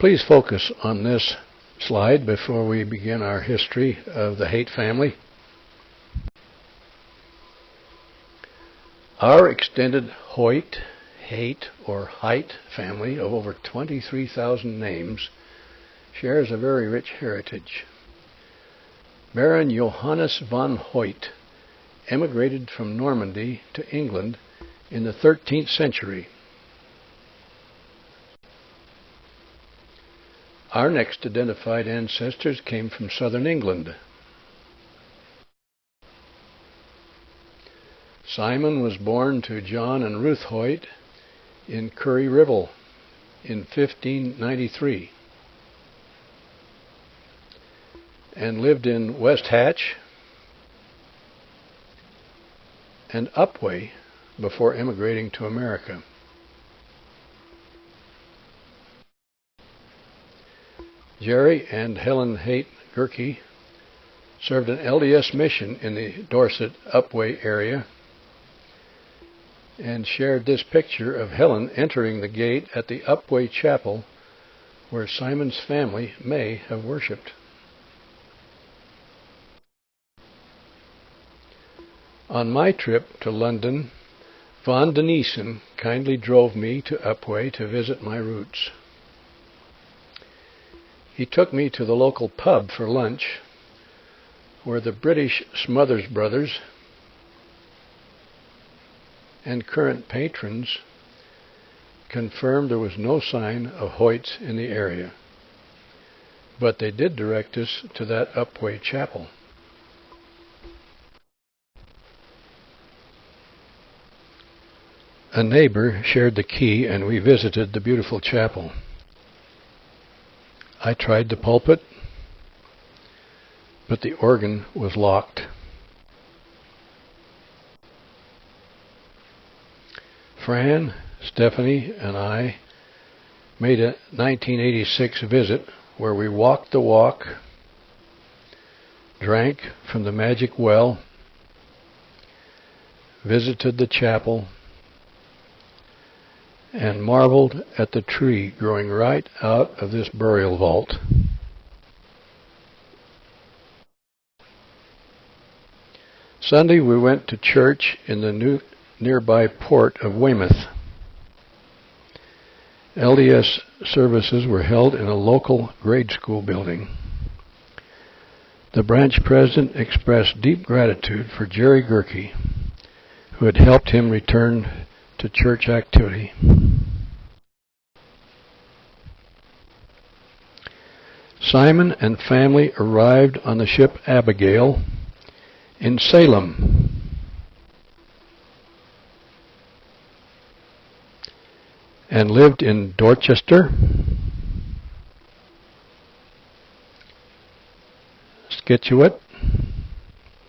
Please focus on this slide before we begin our history of the Haight family. Our extended Haight or Haight family of over 23,000 names shares a very rich heritage. Baron Johannes von Haight emigrated from Normandy to England in the 13th century. Our next identified ancestors came from southern England. Simon was born to John and Ruth Haight in Curry Ribble in 1593 and lived in West Hatch and Upwey before emigrating to America. Jerry and Helen Haight Richardson served an LDS mission in the Dorset Upwey area and shared this picture of Helen entering the gate at the Upwey Chapel where Simon's family may have worshipped. On my trip to London, Von Denison kindly drove me to Upwey to visit my roots. He took me to the local pub for lunch, where the British Smothers brothers and current patrons confirmed there was no sign of Haights in the area, but they did direct us to that Upwey Chapel. A neighbor shared the key and we visited the beautiful chapel. I tried the pulpit, but the organ was locked. Fran, Stephanie, and I made a 1986 visit where we walked the walk, drank from the magic well, visited the chapel, and marveled at the tree growing right out of this burial vault. Sunday we went to church in the nearby port of Weymouth. LDS services were held in a local grade school building. The branch president expressed deep gratitude for Jerry Gerke, who had helped him return to church activity. Simon and family arrived on the ship Abigail in Salem. And lived in Dorchester, Scituate,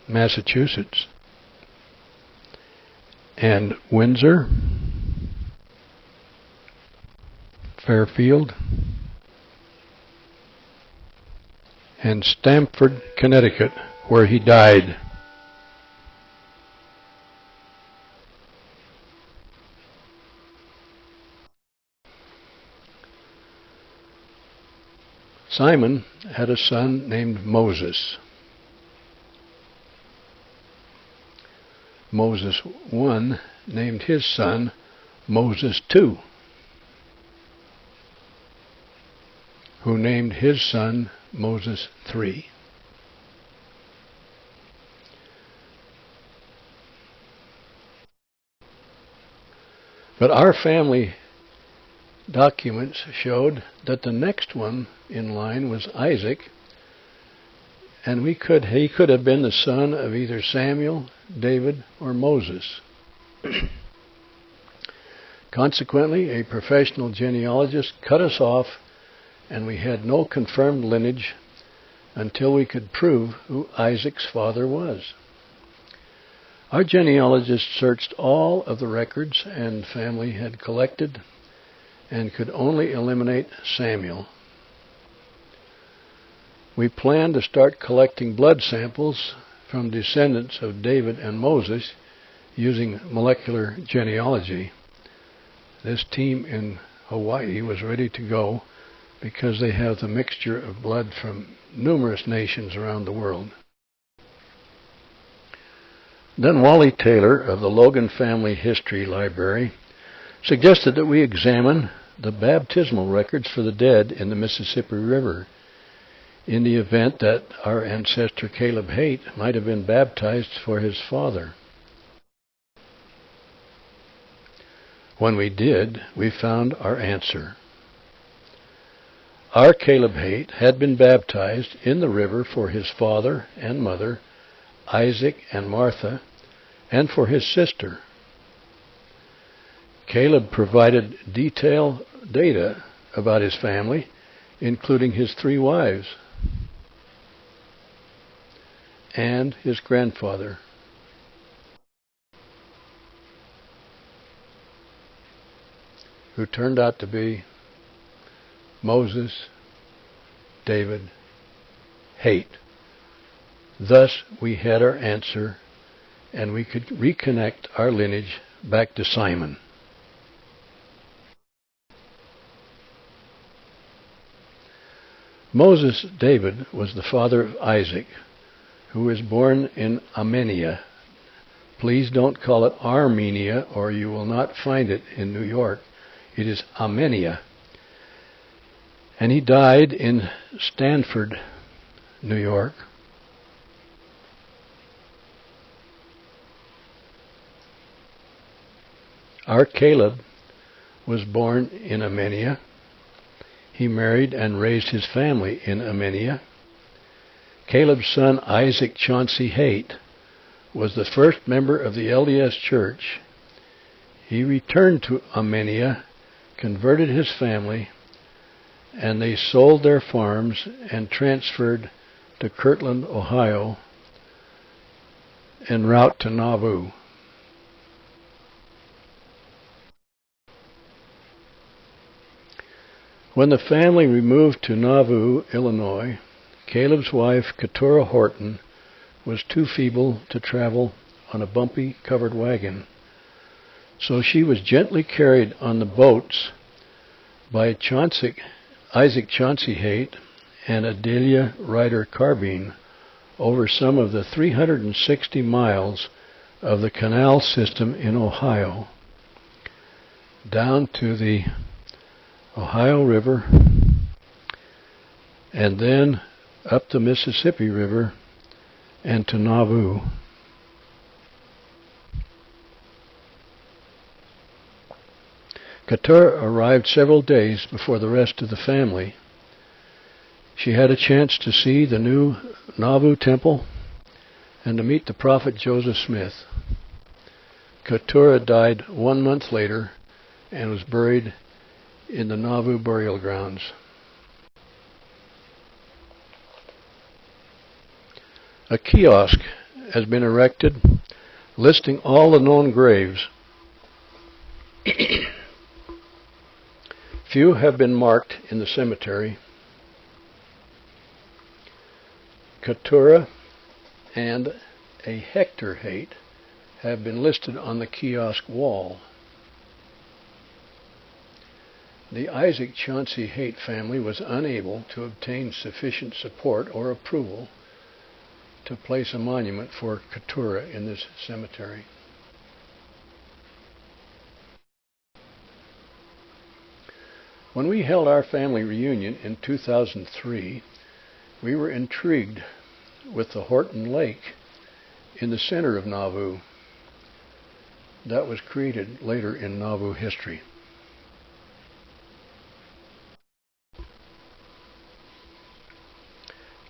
Massachusetts, and Windsor, Fairfield, and Stamford, Connecticut, where he died. Simon had a son named Moses. Moses I named his son Moses II, who named his son Moses III. But our family documents showed that the next one in line was Isaac, and he could have been the son of either Samuel, David, or Moses. Consequently, a professional genealogist cut us off, and we had no confirmed lineage until we could prove who Isaac's father was. Our genealogist searched all of the records and family had collected and could only eliminate Samuel. We planned to start collecting blood samples from descendants of David and Moses using molecular genealogy. This team in Hawaii was ready to go because they have the mixture of blood from numerous nations around the world. Then Wally Taylor of the Logan Family History Library suggested that we examine the baptismal records for the dead in the Mississippi River in the event that our ancestor Caleb Haight might have been baptized for his father. When we did, we found our answer. Our Caleb Haight had been baptized in the river for his father and mother, Isaac and Martha, and for his sister. Caleb provided detailed data about his family, including his 3 wives and his grandfather. Who turned out to be Moses David Haight. Thus we had our answer, and we could reconnect our lineage back to Simon. Moses David was the father of Isaac, who was born in Armenia. Please don't call it Armenia, or you will not find it in New York. It is Armenia. And he died in Stanford, New York. Our Caleb was born in Armenia. He married and raised his family in Armenia. Caleb's son, Isaac Chauncey Haight, was the first member of the LDS Church. He returned to Armenia, converted his family, and they sold their farms and transferred to Kirtland, Ohio, en route to Nauvoo. When the family removed to Nauvoo, Illinois, Caleb's wife, Keturah Horton, was too feeble to travel on a bumpy covered wagon, so she was gently carried on the boats by Isaac Chauncey Haight and Adelia Ryder Carbine over some of the 360 miles of the canal system in Ohio, down to the Ohio River, and then up the Mississippi River and to Nauvoo. Keturah arrived several days before the rest of the family. She had a chance to see the new Nauvoo temple and to meet the prophet Joseph Smith. Keturah died 1 month later and was buried in the Nauvoo burial grounds. A kiosk has been erected listing all the known graves. Few have been marked in the cemetery. Keturah and a Hector Haight have been listed on the kiosk wall. The Isaac Chauncey Haight family was unable to obtain sufficient support or approval to place a monument for Keturah in this cemetery. When we held our family reunion in 2003, we were intrigued with the Horton Lake in the center of Nauvoo. That was created later in Nauvoo history.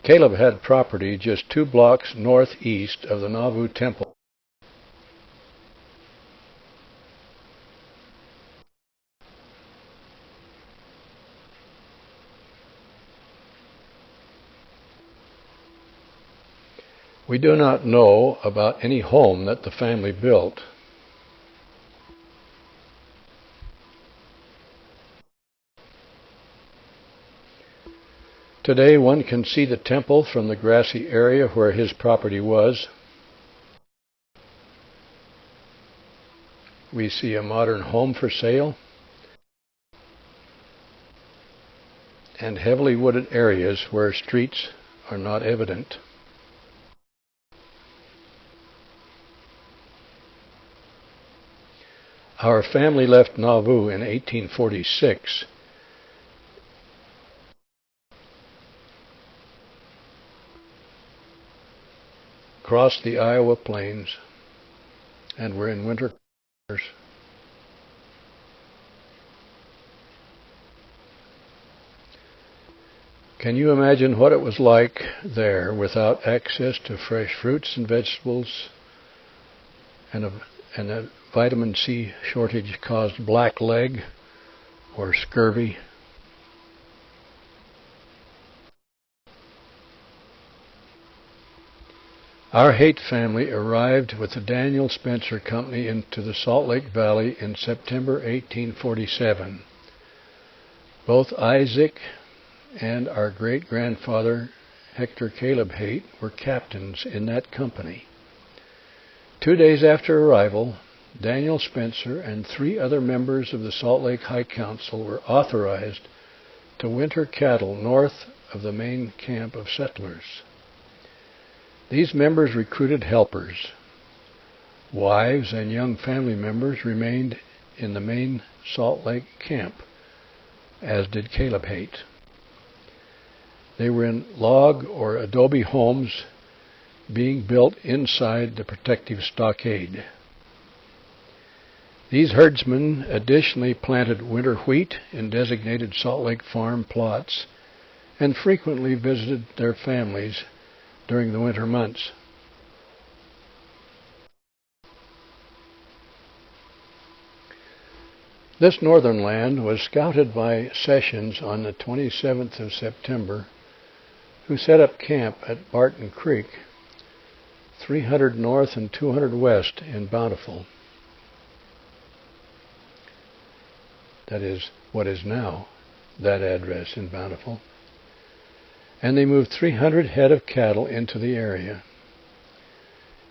Caleb had property just 2 blocks northeast of the Nauvoo temple. We do not know about any home that the family built. Today one can see the temple from the grassy area where his property was. We see a modern home for sale and heavily wooded areas where streets are not evident. Our family left Nauvoo in 1846. Crossed the Iowa plains and were in winter quarters. Can you imagine what it was like there without access to fresh fruits and vegetables, and a vitamin C shortage caused black leg or scurvy? Our Haight family arrived with the Daniel Spencer Company into the Salt Lake Valley in September 1847. Both Isaac and our great-grandfather, Hector Caleb Haight, were captains in that company. 2 days after arrival, Daniel Spencer and 3 other members of the Salt Lake High Council were authorized to winter cattle north of the main camp of settlers. These members recruited helpers. Wives and young family members remained in the main Salt Lake camp, as did Caleb Haight. They were in log or adobe homes being built inside the protective stockade. These herdsmen additionally planted winter wheat in designated Salt Lake farm plots and frequently visited their families during the winter months. This northern land was scouted by Sessions on the 27th of September, who set up camp at Barton Creek, 300 north and 200 west in Bountiful. That is what is now that address in Bountiful. And they moved 300 head of cattle into the area.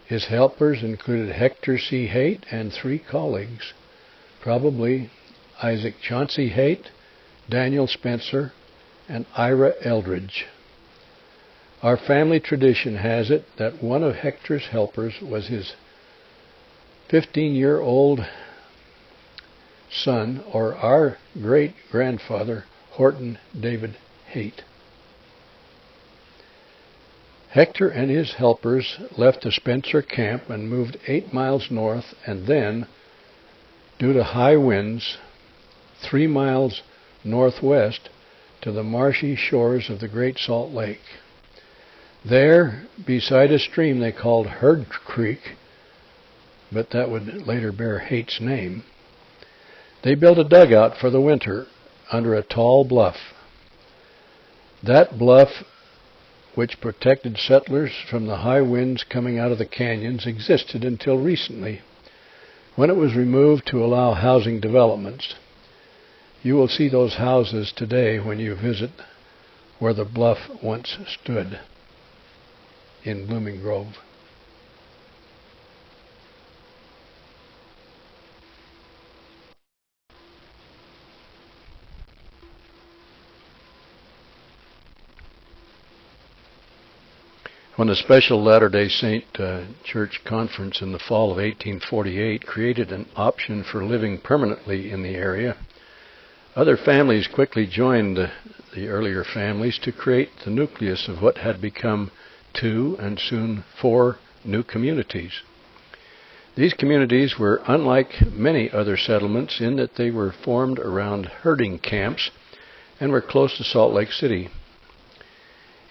His helpers included Hector C. Haight and 3 colleagues, probably Isaac Chauncey Haight, Daniel Spencer, and Ira Eldridge. Our family tradition has it that one of Hector's helpers was his 15-year-old son, or our great-grandfather, Horton David Haight. Hector and his helpers left the Spencer camp and moved 8 miles north, and then, due to high winds, 3 miles northwest to the marshy shores of the Great Salt Lake. There, beside a stream they called Herd Creek, but that would later bear Haight's name, they built a dugout for the winter under a tall bluff. That bluff, which protected settlers from the high winds coming out of the canyons, existed until recently, when it was removed to allow housing developments. You will see those houses today when you visit where the bluff once stood in Blooming Grove. When the Special Latter-day Saint Church Conference in the fall of 1848 created an option for living permanently in the area, other families quickly joined the earlier families to create the nucleus of what had become 2 and soon 4 new communities. These communities were unlike many other settlements in that they were formed around herding camps and were close to Salt Lake City.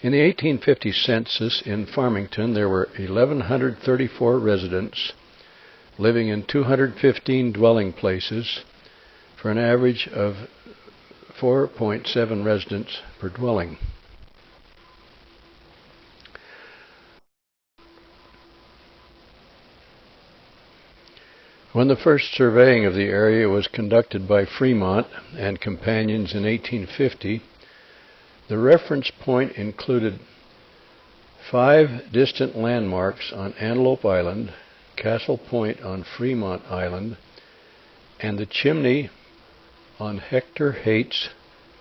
In the 1850 census in Farmington, there were 1,134 residents living in 215 dwelling places for an average of 4.7 residents per dwelling. When the first surveying of the area was conducted by Fremont and companions in 1850, the reference point included 5 distant landmarks on Antelope Island, Castle Point on Fremont Island, and the chimney on Hector Haight's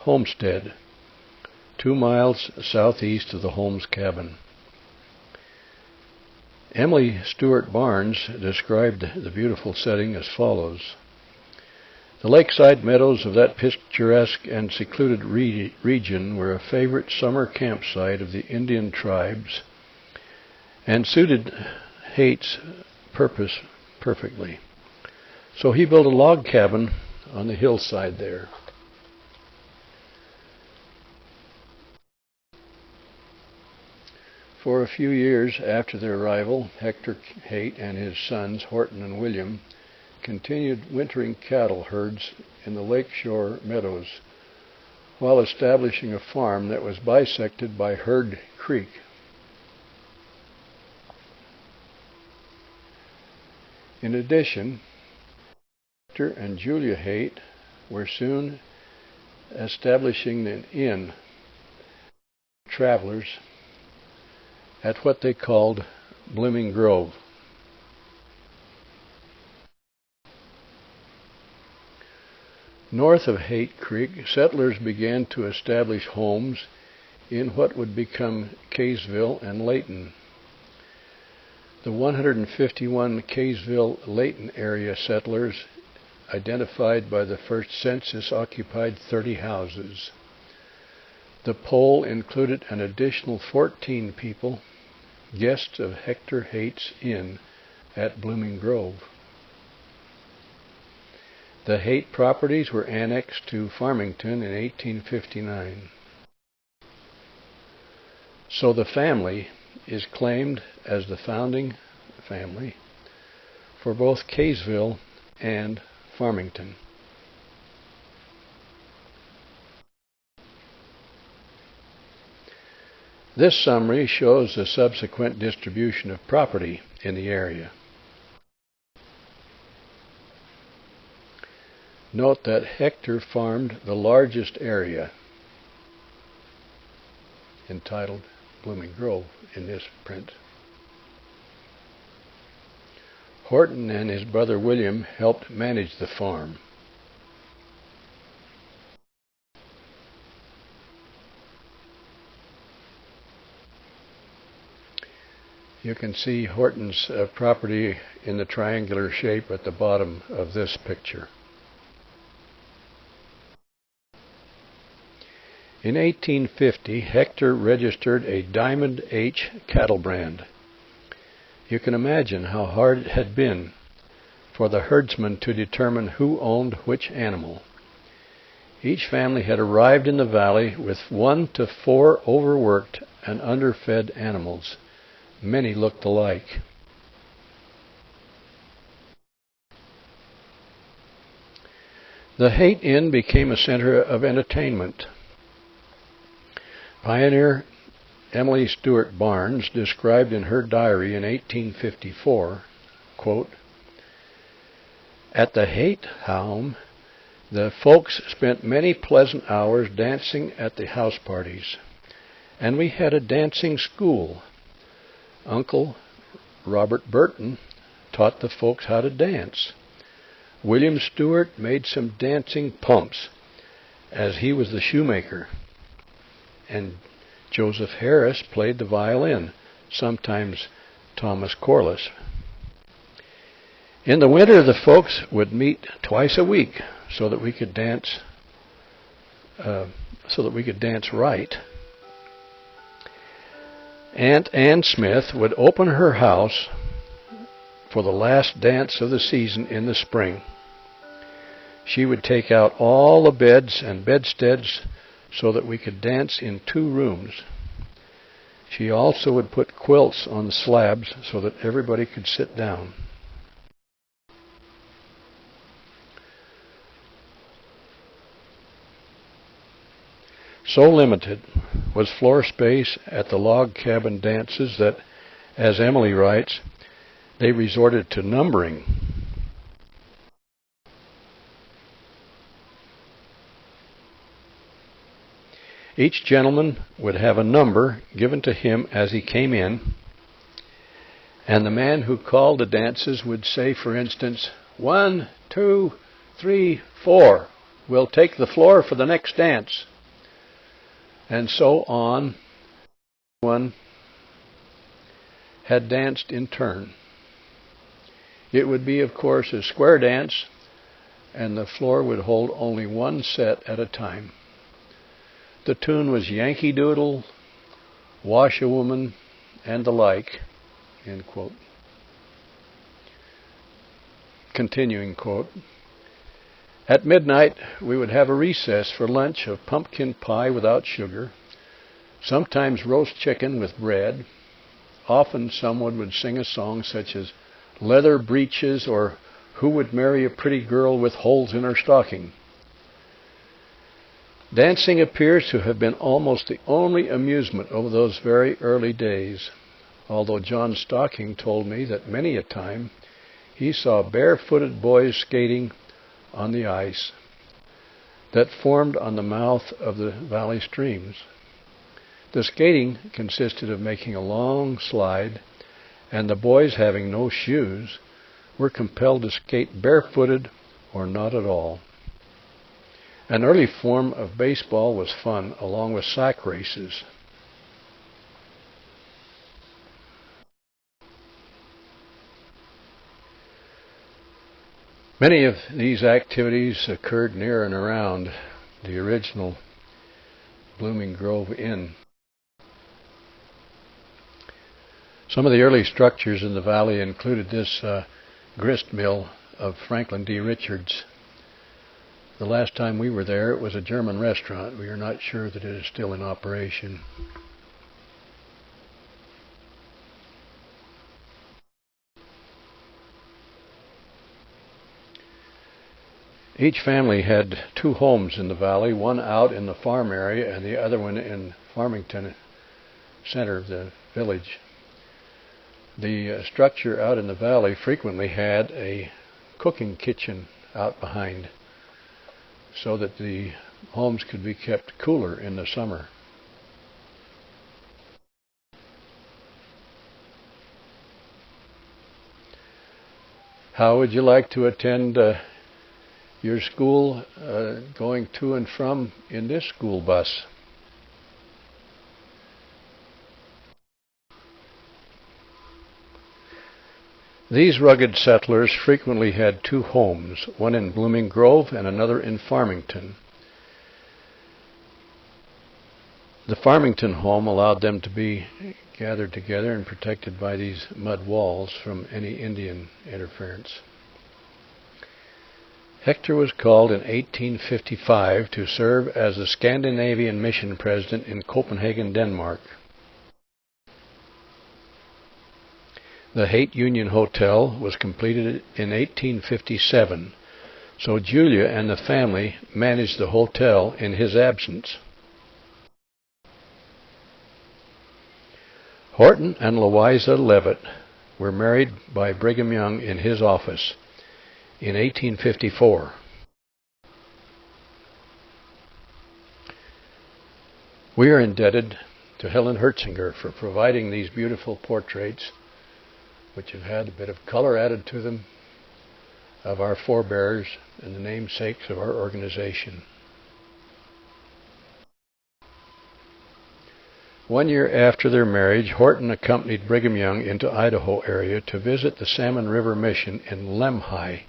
homestead. 2 miles southeast of the Holmes cabin. Emily Stewart Barnes described the beautiful setting as follows. The lakeside meadows of that picturesque and secluded region were a favorite summer campsite of the Indian tribes and suited Haight's purpose perfectly. So he built a log cabin on the hillside there. For a few years after their arrival, Hector Haight and his sons, Horton and William, continued wintering cattle herds in the lakeshore meadows while establishing a farm that was bisected by Herd Creek. In addition, Hector and Julia Haight were soon establishing an inn for travelers at what they called Blooming Grove. North of Haight Creek, settlers began to establish homes in what would become Kaysville and Layton. The 151 Kaysville-Layton area settlers identified by the first census occupied 30 houses. The poll included an additional 14 people, guests of Hector Haight's Inn at Blooming Grove. The Haight properties were annexed to Farmington in 1859. So the family is claimed as the founding family for both Kaysville and Farmington. This summary shows the subsequent distribution of property in the area. Note that Hector farmed the largest area, entitled Blooming Grove in this print. Horton and his brother William helped manage the farm. You can see Horton's property in the triangular shape at the bottom of this picture. In 1850, Hector registered a Diamond H cattle brand. You can imagine how hard it had been for the herdsmen to determine who owned which animal. Each family had arrived in the valley with 1 to 4 overworked and underfed animals. Many looked alike. The Haight Inn became a center of entertainment. Pioneer Emily Stewart Barnes described in her diary in 1854, quote, "At the Haight home, the folks spent many pleasant hours dancing at the house parties, and we had a dancing school. Uncle Robert Burton taught the folks how to dance. William Stewart made some dancing pumps, as he was the shoemaker. And Joseph Harris played the violin, sometimes Thomas Corliss. In the winter, the folks would meet twice a week so that we could dance right. Aunt Ann Smith would open her house for the last dance of the season in the spring. She would take out all the beds and bedsteads so that we could dance in 2 rooms. She also would put quilts on the slabs so that everybody could sit down. So limited was floor space at the log cabin dances that, as Emily writes, they resorted to numbering. Each gentleman would have a number given to him as he came in, and the man who called the dances would say, for instance, 1, 2, 3, 4, we'll take the floor for the next dance. and so on. One had danced in turn. It would be, of course, a square dance, and the floor would hold only one set at a time. The tune was Yankee Doodle, Washerwoman, and the like, end quote. Continuing quote. At midnight, we would have a recess for lunch of pumpkin pie without sugar, sometimes roast chicken with bread. Often someone would sing a song such as Leather Breeches or Who Would Marry a Pretty Girl with Holes in Her Stocking. Dancing appears to have been almost the only amusement over those very early days, although John Stocking told me that many a time he saw barefooted boys skating on the ice that formed on the mouth of the valley streams. The skating consisted of making a long slide, and the boys, having no shoes, were compelled to skate barefooted or not at all. An early form of baseball was fun, along with sack races. Many of these activities occurred near and around the original Blooming Grove Inn. Some of the early structures in the valley included this grist mill of Franklin D. Richards. The last time we were there, it was a German restaurant. We are not sure that it is still in operation. Each family had two homes in the valley, one out in the farm area and the other one in Farmington, center of the village. The structure out in the valley frequently had a cooking kitchen out behind so that the homes could be kept cooler in the summer. How would you like to attend your school going to and from in this school bus? These rugged settlers frequently had two homes, one in Blooming Grove and another in Farmington. The Farmington home allowed them to be gathered together and protected by these mud walls from any Indian interference. Hector was called in 1855 to serve as the Scandinavian mission president in Copenhagen, Denmark. The Haight Union Hotel was completed in 1857, so Julia and the family managed the hotel in his absence. Horton and Louisa Leavitt were married by Brigham Young in his office in 1854. We are indebted to Helen Hertzinger for providing these beautiful portraits, which have had a bit of color added to them, of our forebears and the namesakes of our organization. 1 year after their marriage, Horton accompanied Brigham Young into Idaho area to visit the Salmon River Mission in Lemhi,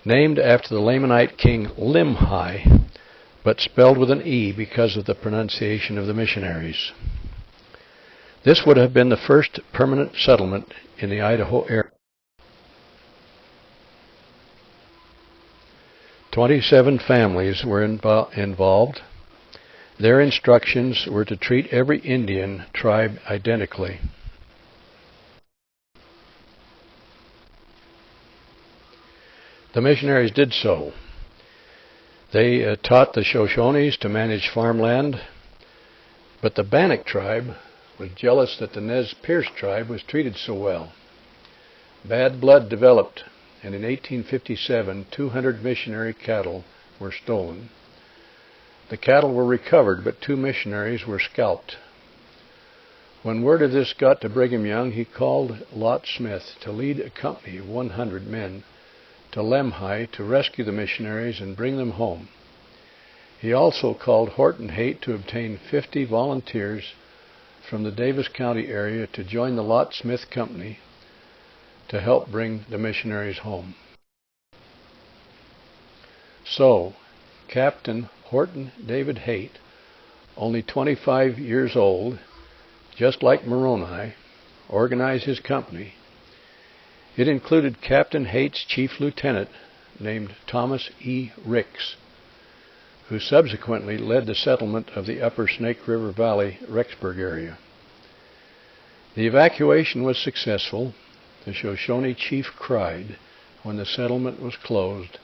named after the Lamanite king Limhi, but spelled with an E because of the pronunciation of the missionaries. This would have been the first permanent settlement in the Idaho area. 27 families were involved. Their instructions were to treat every Indian tribe identically. The missionaries did so. They taught the Shoshones to manage farmland, but the Bannock tribe was jealous that the Nez Perce tribe was treated so well. Bad blood developed, and in 1857, 200 missionary cattle were stolen. The cattle were recovered, but 2 missionaries were scalped. When word of this got to Brigham Young, he called Lot Smith to lead a company of 100 men to Lemhi to rescue the missionaries and bring them home. He also called Horton Haight to obtain 50 volunteers from the Davis County area to join the Lot Smith Company to help bring the missionaries home. So, Captain Horton David Haight, only 25 years old, just like Moroni, organized his company. It included Captain Haight's chief lieutenant named Thomas E. Ricks, who subsequently led the settlement of the upper Snake River Valley, Rexburg area. The evacuation was successful. The Shoshone chief cried when the settlement was closed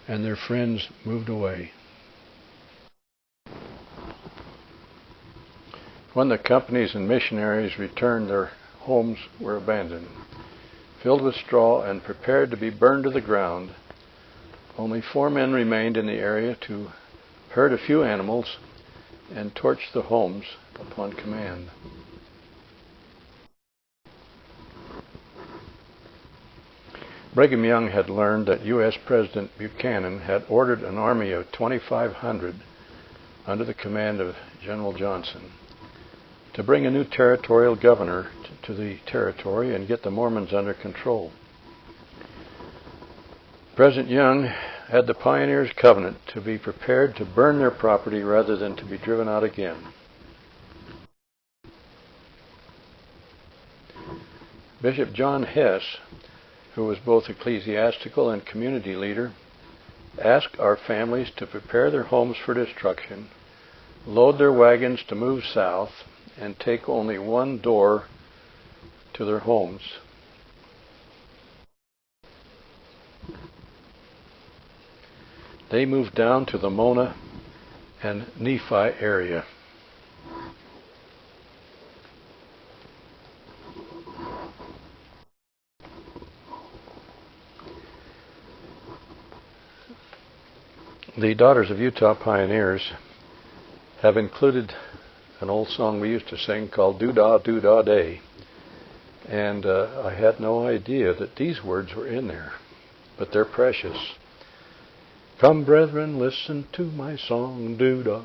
and their friends moved away. When the companies and missionaries returned, their homes were abandoned, filled with straw and prepared to be burned to the ground. Only 4 men remained in the area to herd a few animals and torch the homes upon command. Brigham Young had learned that U.S. President Buchanan had ordered an army of 2,500 under the command of General Johnson to bring a new territorial governor to the territory and get the Mormons under control. President Young had the pioneers' covenant to be prepared to burn their property rather than to be driven out again. Bishop John Hess, who was both ecclesiastical and community leader, asked our families to prepare their homes for destruction, load their wagons to move south, and take only one door to their homes. They moved down to the Mona and Nephi area. The Daughters of Utah Pioneers have included an old song we used to sing called Doo-Dah, Doo-Dah Day. And I had no idea that these words were in there, but they're precious. Come, brethren, listen to my song, Doo-Dah,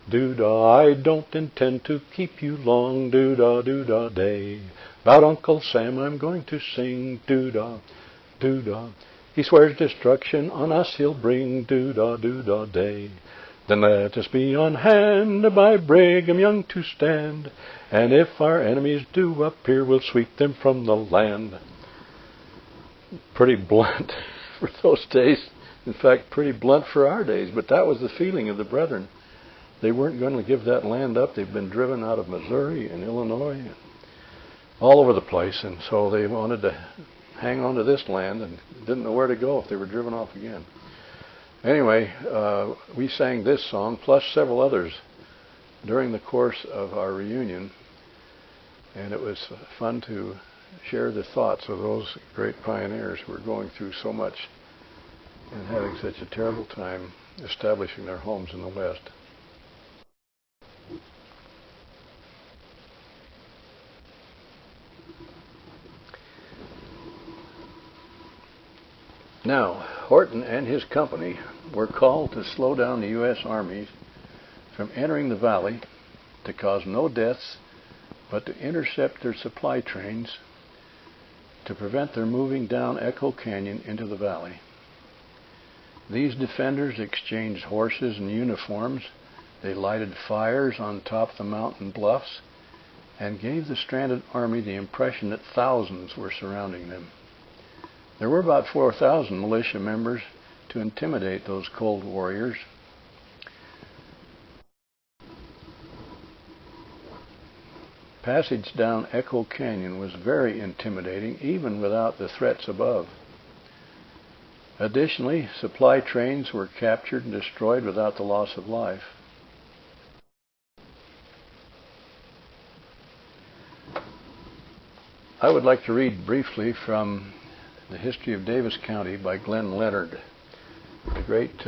Doo-Dah. I don't intend to keep you long, Doo-Dah, Doo-Dah Day. About Uncle Sam I'm going to sing, Doo-Dah, Doo-Dah. He swears destruction on us he'll bring, Doo-Dah, Doo-Dah Day. Then let us be on hand by Brigham Young to stand, and if our enemies do appear, we'll sweep them from the land. Pretty blunt for those days. In fact, pretty blunt for our days, but that was the feeling of the brethren. They weren't going to give that land up. They've been driven out of Missouri and Illinois, and all over the place, and so they wanted to hang on to this land and didn't know where to go if they were driven off again. Anyway, we sang this song, plus several others, during the course of our reunion, and it was fun to share the thoughts of those great pioneers who were going through so much and having such a terrible time establishing their homes in the West. Now, Horton and his company were called to slow down the U.S. armies from entering the valley, to cause no deaths, but to intercept their supply trains, to prevent their moving down Echo Canyon into the valley. These defenders exchanged horses and uniforms. They lighted fires on top of the mountain bluffs and gave the stranded army the impression that thousands were surrounding them. There were about 4,000 militia members to intimidate those cold warriors. Passage down Echo Canyon was very intimidating, even without the threats above. Additionally, supply trains were captured and destroyed without the loss of life. I would like to read briefly from The History of Davis County by Glenn Leonard, the great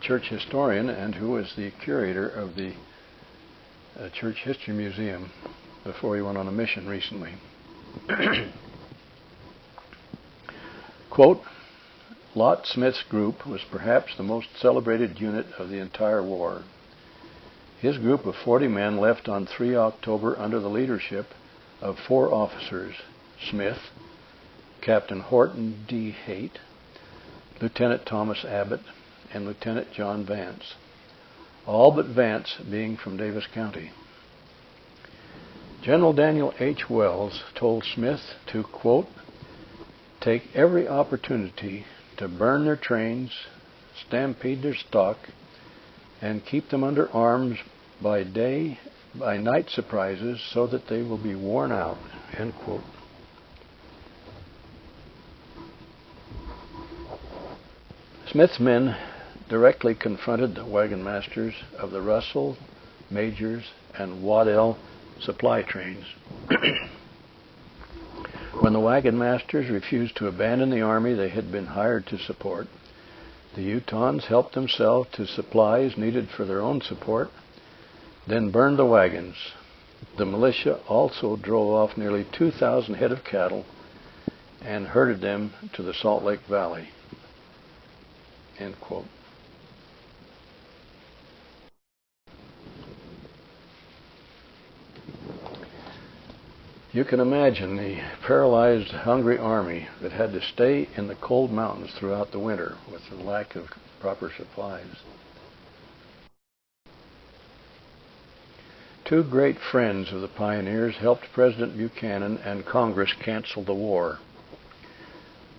church historian and who was the curator of the Church History Museum before he went on a mission recently. Quote, Lot Smith's group was perhaps the most celebrated unit of the entire war. His group of 40 men left on 3 October under the leadership of 4 officers: Smith, Captain Horton D. Haight, Lieutenant Thomas Abbott, and Lieutenant John Vance, all but Vance being from Davis County. General Daniel H. Wells told Smith to, quote, take every opportunity to burn their trains, stampede their stock, and keep them under arms by night surprises so that they will be worn out, end quote. Smith's men directly confronted the wagon masters of the Russell, Majors, and Waddell supply trains. When the wagon masters refused to abandon the army they had been hired to support, the Utahns helped themselves to supplies needed for their own support, then burned the wagons. The militia also drove off nearly 2,000 head of cattle and herded them to the Salt Lake Valley. End quote. You can imagine the paralyzed, hungry army that had to stay in the cold mountains throughout the winter with the lack of proper supplies. 2 great friends of the pioneers helped President Buchanan and Congress cancel the war.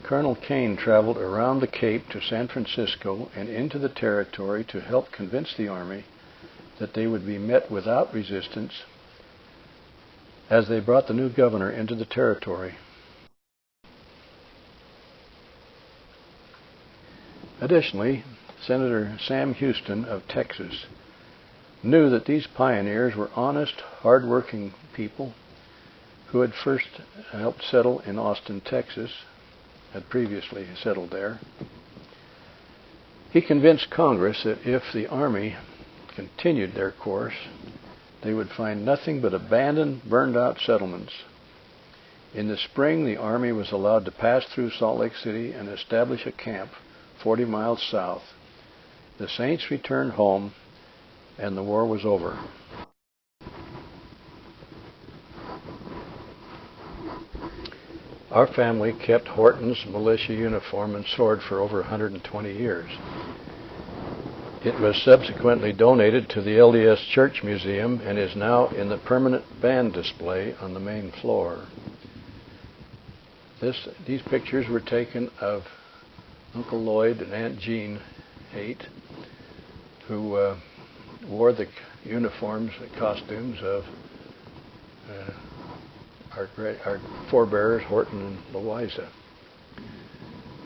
Colonel Kane traveled around the Cape to San Francisco and into the territory to help convince the army that they would be met without resistance as they brought the new governor into the territory. Additionally, Senator Sam Houston of Texas knew that these pioneers were honest, hard-working people who had first helped settle in Austin, Texas, had previously settled there. He convinced Congress that if the Army continued their course, they would find nothing but abandoned, burned-out settlements. In the spring, the Army was allowed to pass through Salt Lake City and establish a camp 40 miles south. The Saints returned home, and the war was over. Our family kept Horton's militia uniform and sword for over 120 years. It was subsequently donated to the LDS Church Museum and is now in the permanent band display on the main floor. These pictures were taken of Uncle Lloyd and Aunt Jean Haight, who wore the uniforms, the costumes of our forebears, Horton and Louisa.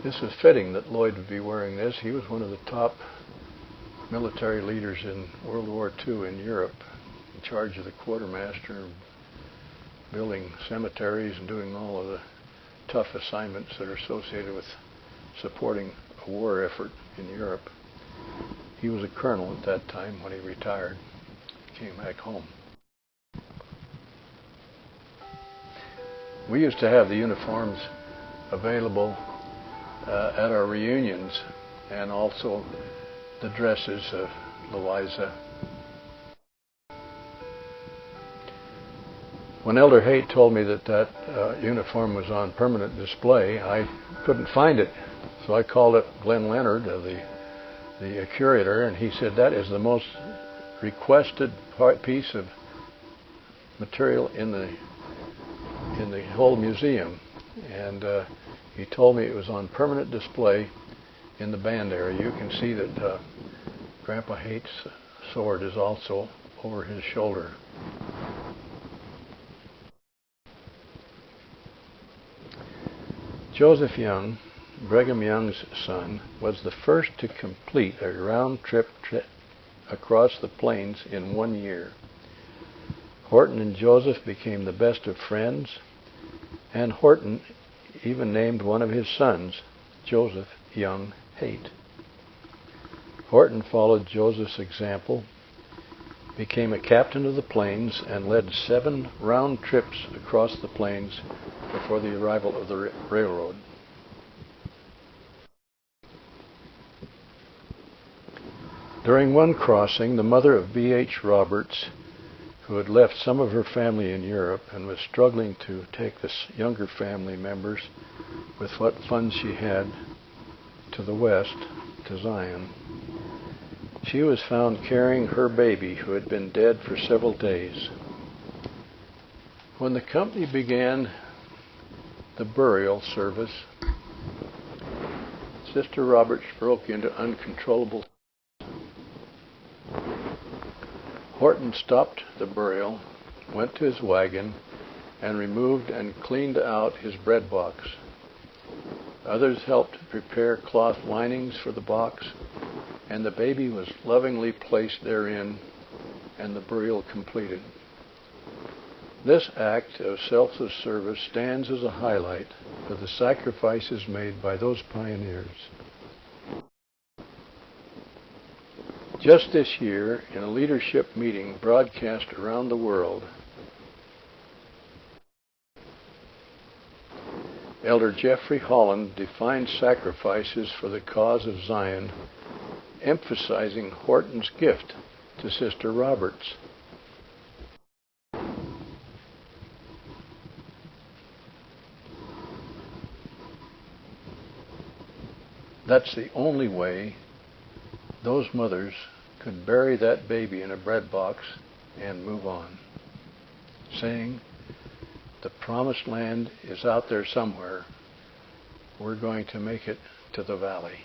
This is fitting that Lloyd would be wearing this. He was one of the top military leaders in World War II in Europe, in charge of the quartermaster, building cemeteries and doing all of the tough assignments that are associated with supporting a war effort in Europe. He was a colonel at that time when he retired, came back home. We used to have the uniforms available at our reunions, and also the dresses of Louisa. When Elder Haight told me that uniform was on permanent display, I couldn't find it, so I called up Glenn Leonard, the curator, and he said that is the most requested piece of material in the whole museum, and he told me it was on permanent display in the band area. You can see that Grandpa Haight's sword is also over his shoulder. Joseph Young, Brigham Young's son, was the first to complete a round trip across the plains in 1 year. Horton and Joseph became the best of friends, and Horton even named one of his sons Joseph Young Haight. Horton followed Joseph's example, became a captain of the plains, and led 7 round trips across the plains before the arrival of the railroad. During one crossing, the mother of B.H. Roberts, who had left some of her family in Europe and was struggling to take the younger family members with what funds she had to the west, to Zion, she was found carrying her baby who had been dead for several days. When the company began the burial service, Sister Roberts broke into uncontrollable. Horton stopped the burial, went to his wagon, and removed and cleaned out his bread box. Others helped prepare cloth linings for the box, and the baby was lovingly placed therein and the burial completed. This act of selfless service stands as a highlight of the sacrifices made by those pioneers. Just this year, in a leadership meeting broadcast around the world, Elder Jeffrey Holland defined sacrifices for the cause of Zion, emphasizing Horton's gift to Sister Roberts. That's the only way those mothers could bury that baby in a bread box and move on, saying, the promised land is out there somewhere. We're going to make it to the valley.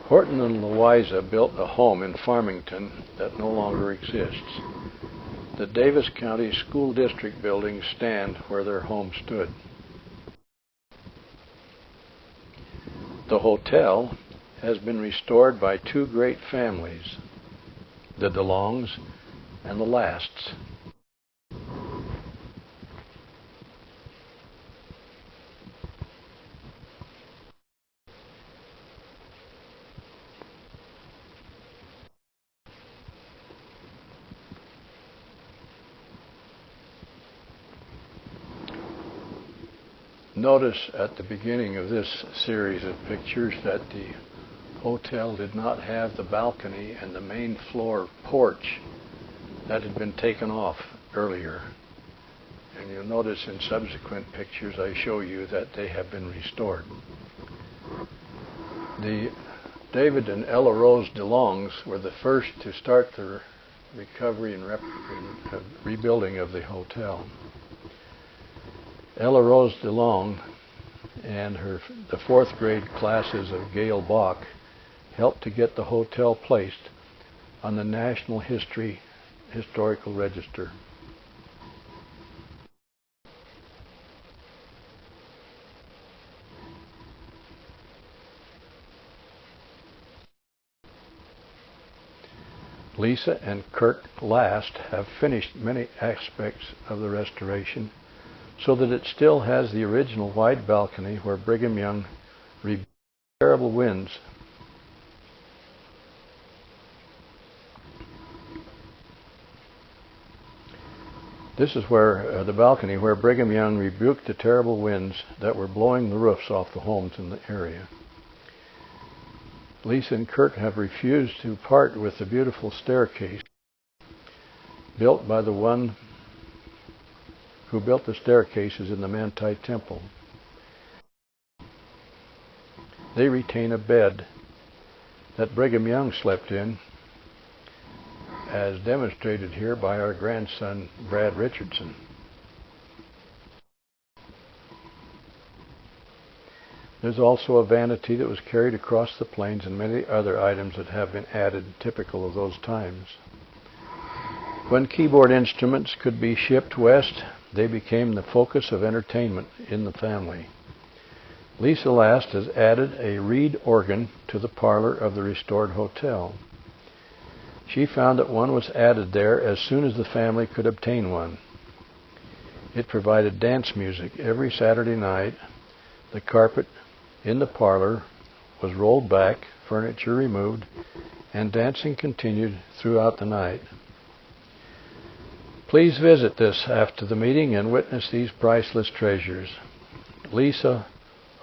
Horton and Louisa built a home in Farmington that no longer exists. The Davis County School District buildings stand where their home stood. The hotel has been restored by two great families, the DeLongs and the Lasts. Notice at the beginning of this series of pictures that the hotel did not have the balcony and the main floor porch that had been taken off earlier. And you'll notice in subsequent pictures I show you that they have been restored. The David and Ella Rose DeLongs were the first to start the recovery and rebuilding of the hotel. Ella Rose DeLong and the fourth grade classes of Gail Bach helped to get the hotel placed on the National Historical Register. Lisa and Kurt Last have finished many aspects of the restoration, so that it still has the original wide balcony where Brigham Young rebuked terrible winds. This is where the balcony where Brigham Young rebuked the terrible winds that were blowing the roofs off the homes in the area. Lisa and Kurt have refused to part with the beautiful staircase built by the one who built the staircases in the Manti Temple. They retain a bed that Brigham Young slept in, as demonstrated here by our grandson, Brad Richardson. There's also a vanity that was carried across the plains and many other items that have been added typical of those times. When keyboard instruments could be shipped west, they became the focus of entertainment in the family. Lisa Last has added a reed organ to the parlor of the restored hotel. She found that one was added there as soon as the family could obtain one. It provided dance music every Saturday night. The carpet in the parlor was rolled back, furniture removed, and dancing continued throughout the night. Please visit this after the meeting and witness these priceless treasures. Lisa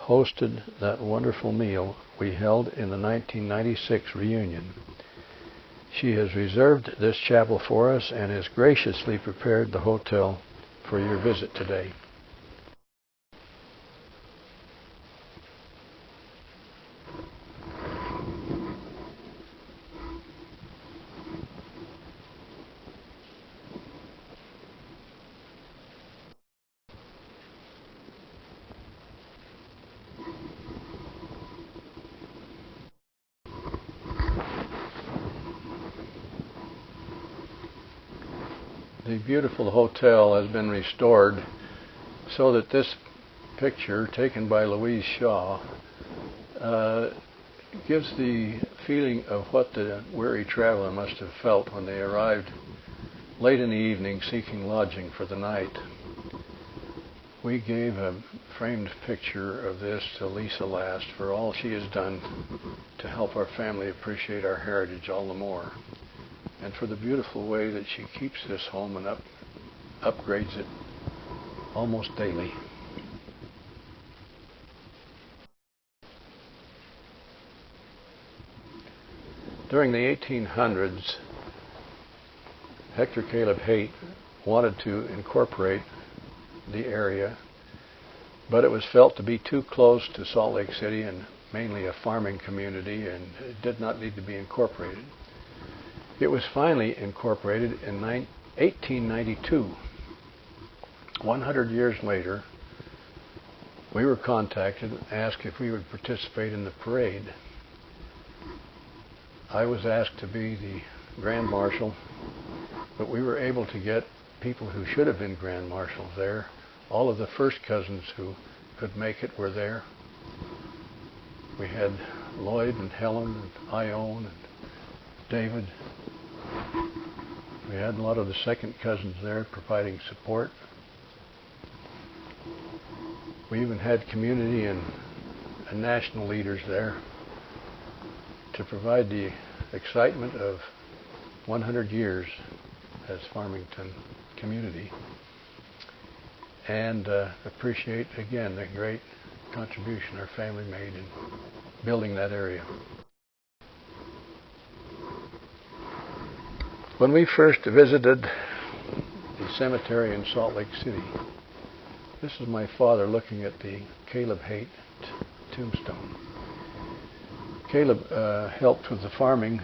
hosted that wonderful meal we held in the 1996 reunion. She has reserved this chapel for us and has graciously prepared the hotel for your visit today. The beautiful hotel has been restored so that this picture, taken by Louise Shaw, gives the feeling of what the weary traveler must have felt when they arrived late in the evening seeking lodging for the night. We gave a framed picture of this to Lisa last for all she has done to help our family appreciate our heritage all the more, and for the beautiful way that she keeps this home and upgrades it almost daily. During the 1800s, Hector Caleb Haight wanted to incorporate the area, but it was felt to be too close to Salt Lake City and mainly a farming community, and it did not need to be incorporated. It was finally incorporated in 1892. 100 years later, we were contacted and asked if we would participate in the parade. I was asked to be the Grand Marshal, but we were able to get people who should have been Grand Marshals there. All of the first cousins who could make it were there. We had Lloyd and Helen and Ione and David. We had a lot of the second cousins there providing support. We even had community and national leaders there to provide the excitement of 100 years as Farmington community, and appreciate again the great contribution our family made in building that area. When we first visited the cemetery in Salt Lake City, this is my father looking at the Caleb Haight tombstone. Caleb helped with the farming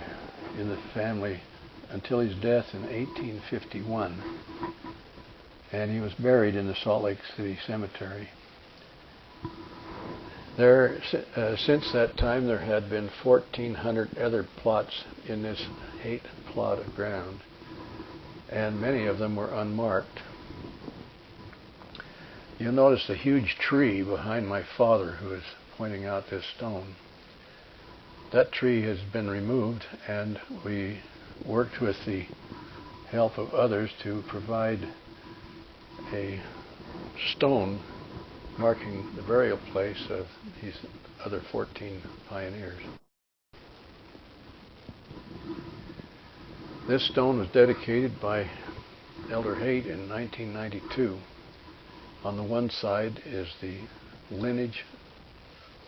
in the family until his death in 1851, and he was buried in the Salt Lake City Cemetery. There, since that time, there had been 1,400 other plots in this Haight plot of ground, and many of them were unmarked. You'll notice the huge tree behind my father who is pointing out this stone. That tree has been removed, and we worked with the help of others to provide a stone marking the burial place of these other 14 pioneers. This stone was dedicated by Elder Haight in 1992. On the one side is the lineage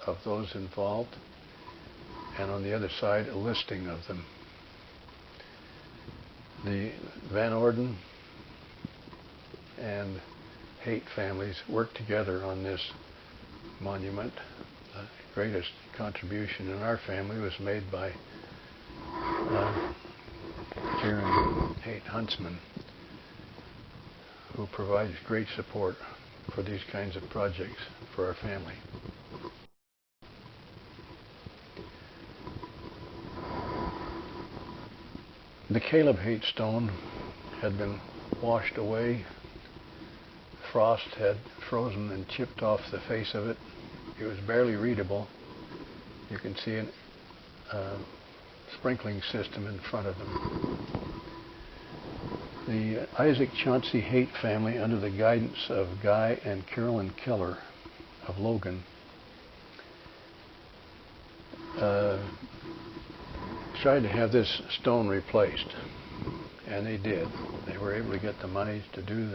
of those involved, and on the other side, a listing of them. The Van Orden and Haight families worked together on this monument. The greatest contribution in our family was made by Karen Haight Huntsman, who provides great support for these kinds of projects for our family. The Caleb Haight stone had been washed away. Frost had frozen and chipped off the face of it. It was barely readable. You can see a sprinkling system in front of them. The Isaac Chauncey Haight family, under the guidance of Guy and Carolyn Keller of Logan, tried to have this stone replaced, and they did. They were able to get the money to do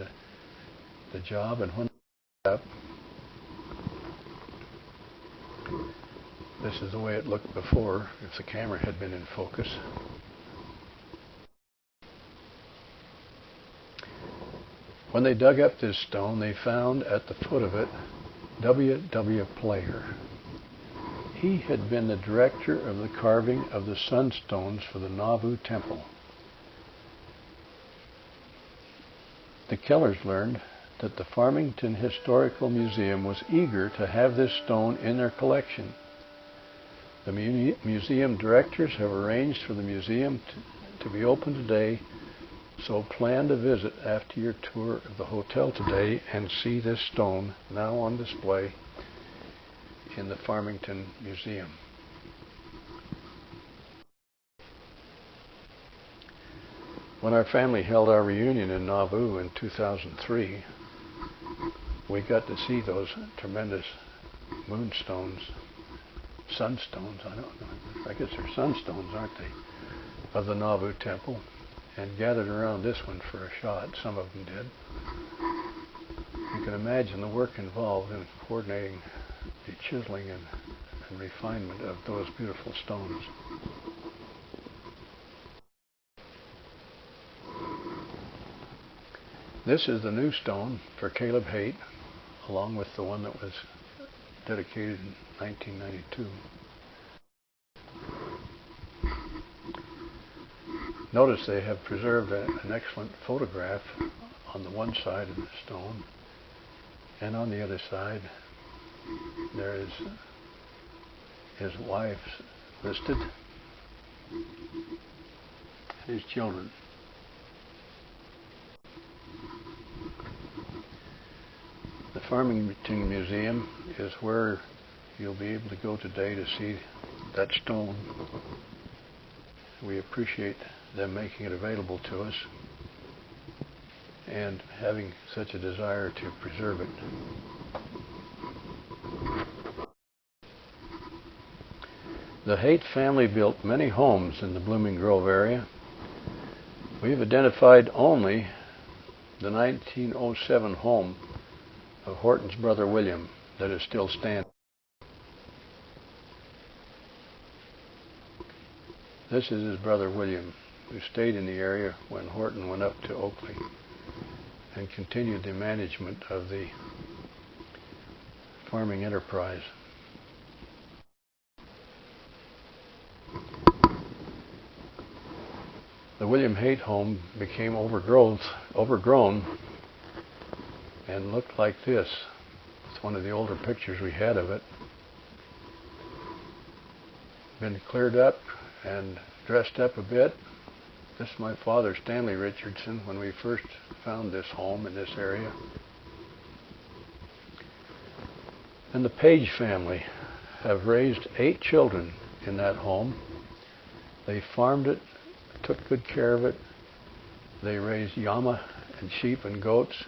the job, and when they up, This is the way it looked before, if the camera had been in focus. When they dug up this stone, they found at the foot of it W. Player. He had been the director of the carving of the sunstones for the Nauvoo Temple. The Kellers learned that the Farmington Historical Museum was eager to have this stone in their collection. The museum directors have arranged for the museum to be open today, so plan to visit after your tour of the hotel today and see this stone now on display in the Farmington Museum. When our family held our reunion in Nauvoo in 2003, we got to see those tremendous moonstones, sunstones, I don't know, I guess they're sunstones, aren't they, of the Nauvoo Temple, and gathered around this one for a shot. Some of them did. You can imagine the work involved in coordinating the chiseling and refinement of those beautiful stones. This is the new stone for Caleb Haight, along with the one that was dedicated in 1992. Notice they have preserved an excellent photograph on the one side of the stone, and on the other side there is his wife listed and his children. The Farmington Museum is where you'll be able to go today to see that stone. We appreciate them making it available to us and having such a desire to preserve it. The Haight family built many homes in the Blooming Grove area. We've identified only the 1907 home of Horton's brother William that is still standing. This is his brother William, who stayed in the area when Horton went up to Oakley and continued the management of the farming enterprise. The William Haight home became overgrown and looked like this. It's one of the older pictures we had of it. Been cleared up and dressed up a bit. This is my father, Stanley Richardson, when we first found this home in this area. And the Page family have raised 8 children in that home. They farmed it, took good care of it. They raised llama and sheep and goats.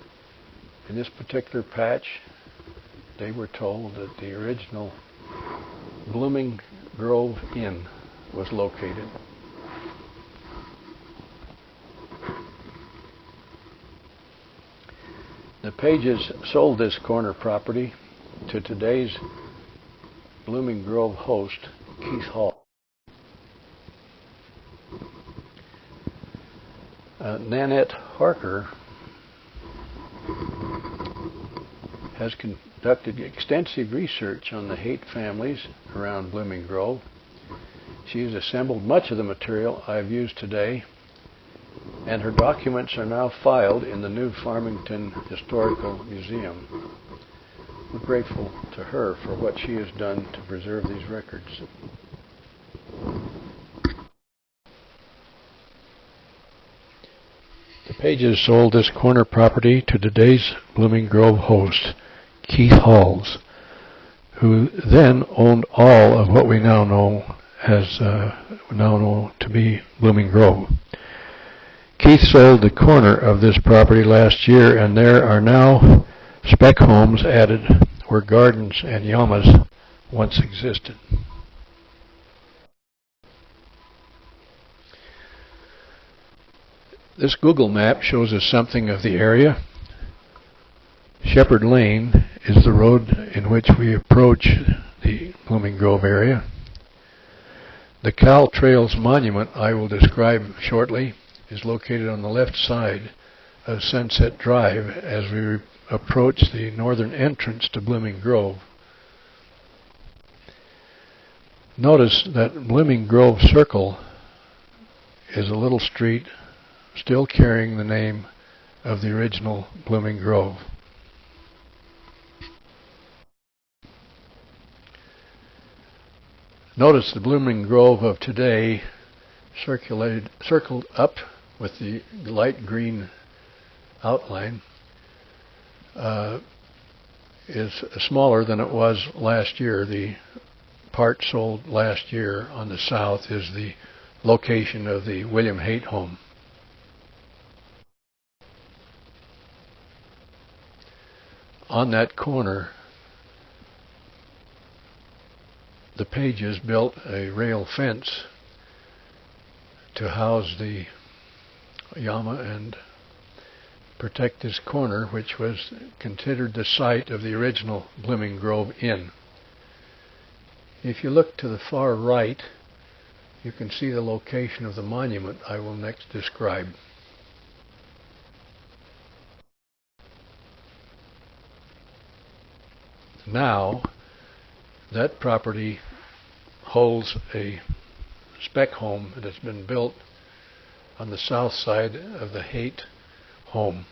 In this particular patch, they were told that the original Blooming Grove Inn was located. The Pages sold this corner property to today's Blooming Grove host, Keith Hall. Nanette Harker has conducted extensive research on the Haight families around Blooming Grove. She has assembled much of the material I've used today, and her documents are now filed in the new Farmington Historical Museum. We're grateful to her for what she has done to preserve these records. The Pages sold this corner property to today's Blooming Grove host, Keith Halls, who then owned all of what we now know to be Blooming Grove. Keith sold the corner of this property last year, and there are now spec homes added where gardens and llamas once existed. This Google map shows us something of the area. Shepherd Lane is the road in which we approach the Blooming Grove area. The Cal Trails Monument, I will describe shortly, is located on the left side of Sunset Drive as we approach the northern entrance to Blooming Grove. Notice that Blooming Grove Circle is a little street still carrying the name of the original Blooming Grove. Notice the Blooming Grove of today circled up with the light green outline is smaller than it was last year. The part sold last year on the south is the location of the William Haight home. On that corner, the Pages built a rail fence to house the llama and protect this corner, which was considered the site of the original Blooming Grove Inn. If you look to the far right, you can see the location of the monument I will next describe. Now, that property holds a spec home that has been built on the south side of the Haight home.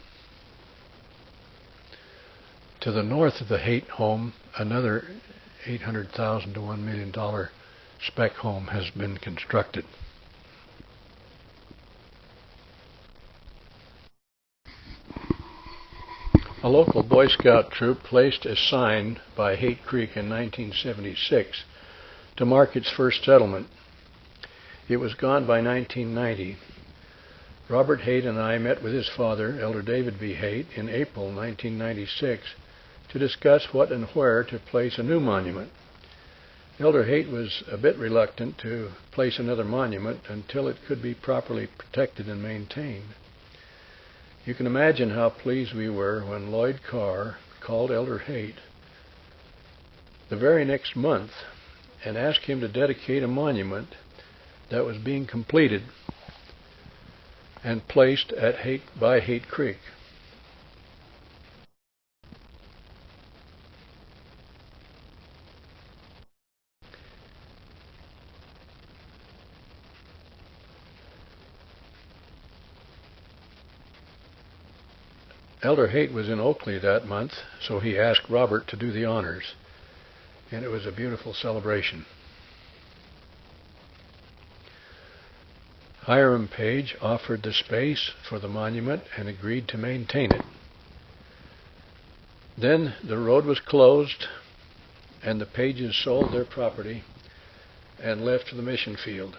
To the north of the Haight home, another $800,000 to $1 million spec home has been constructed. A local Boy Scout troop placed a sign by Haight Creek in 1976 to mark its first settlement. It was gone by 1990. Robert Haight and I met with his father, Elder David V. Haight, in April 1996 to discuss what and where to place a new monument. Elder Haight was a bit reluctant to place another monument until it could be properly protected and maintained. You can imagine how pleased we were when Lloyd Carr called Elder Haight the very next month and asked him to dedicate a monument that was being completed and placed at by Haight Creek. Elder Haight was in Oakley that month, so he asked Robert to do the honors, and it was a beautiful celebration. Hiram Page offered the space for the monument and agreed to maintain it. Then the road was closed, and the Pages sold their property and left for the mission field.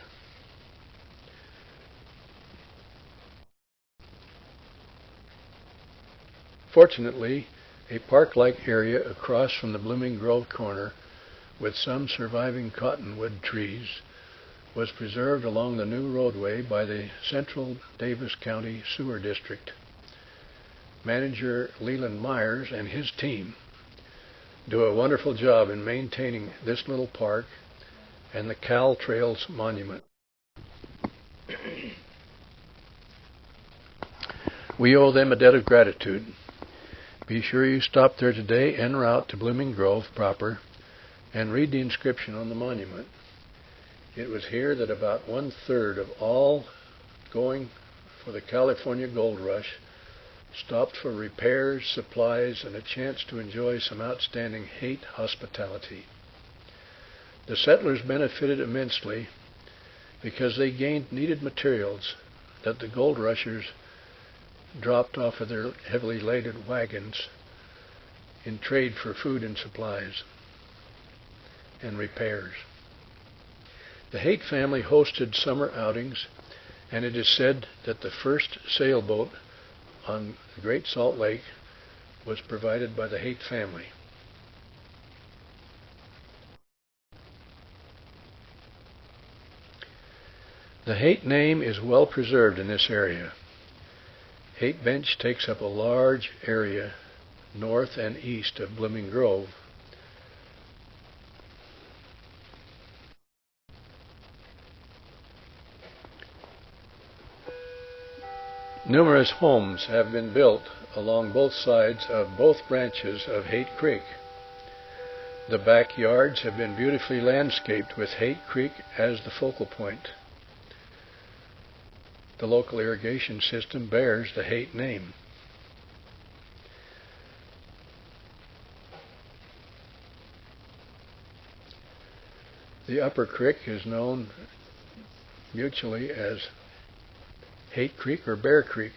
Fortunately, a park-like area across from the Blooming Grove corner with some surviving cottonwood trees was preserved along the new roadway by the Central Davis County Sewer District. Manager Leland Myers and his team do a wonderful job in maintaining this little park and the Cal Trails Monument. We owe them a debt of gratitude. Be sure you stop there today en route to Blooming Grove proper and read the inscription on the monument. It was here that about 1/3 of all going for the California Gold Rush stopped for repairs, supplies, and a chance to enjoy some outstanding Haight hospitality. The settlers benefited immensely because they gained needed materials that the gold rushers dropped off of their heavily laden wagons in trade for food and supplies and repairs. The Haight family hosted summer outings, and it is said that the first sailboat on the Great Salt Lake was provided by the Haight family. The Haight name is well preserved in this area. Haight Bench takes up a large area north and east of Blooming Grove. Numerous homes have been built along both sides of both branches of Haight Creek. The backyards have been beautifully landscaped with Haight Creek as the focal point. The local irrigation system bears the Haight name. The upper creek is known mutually as Haight Creek or Bear Creek.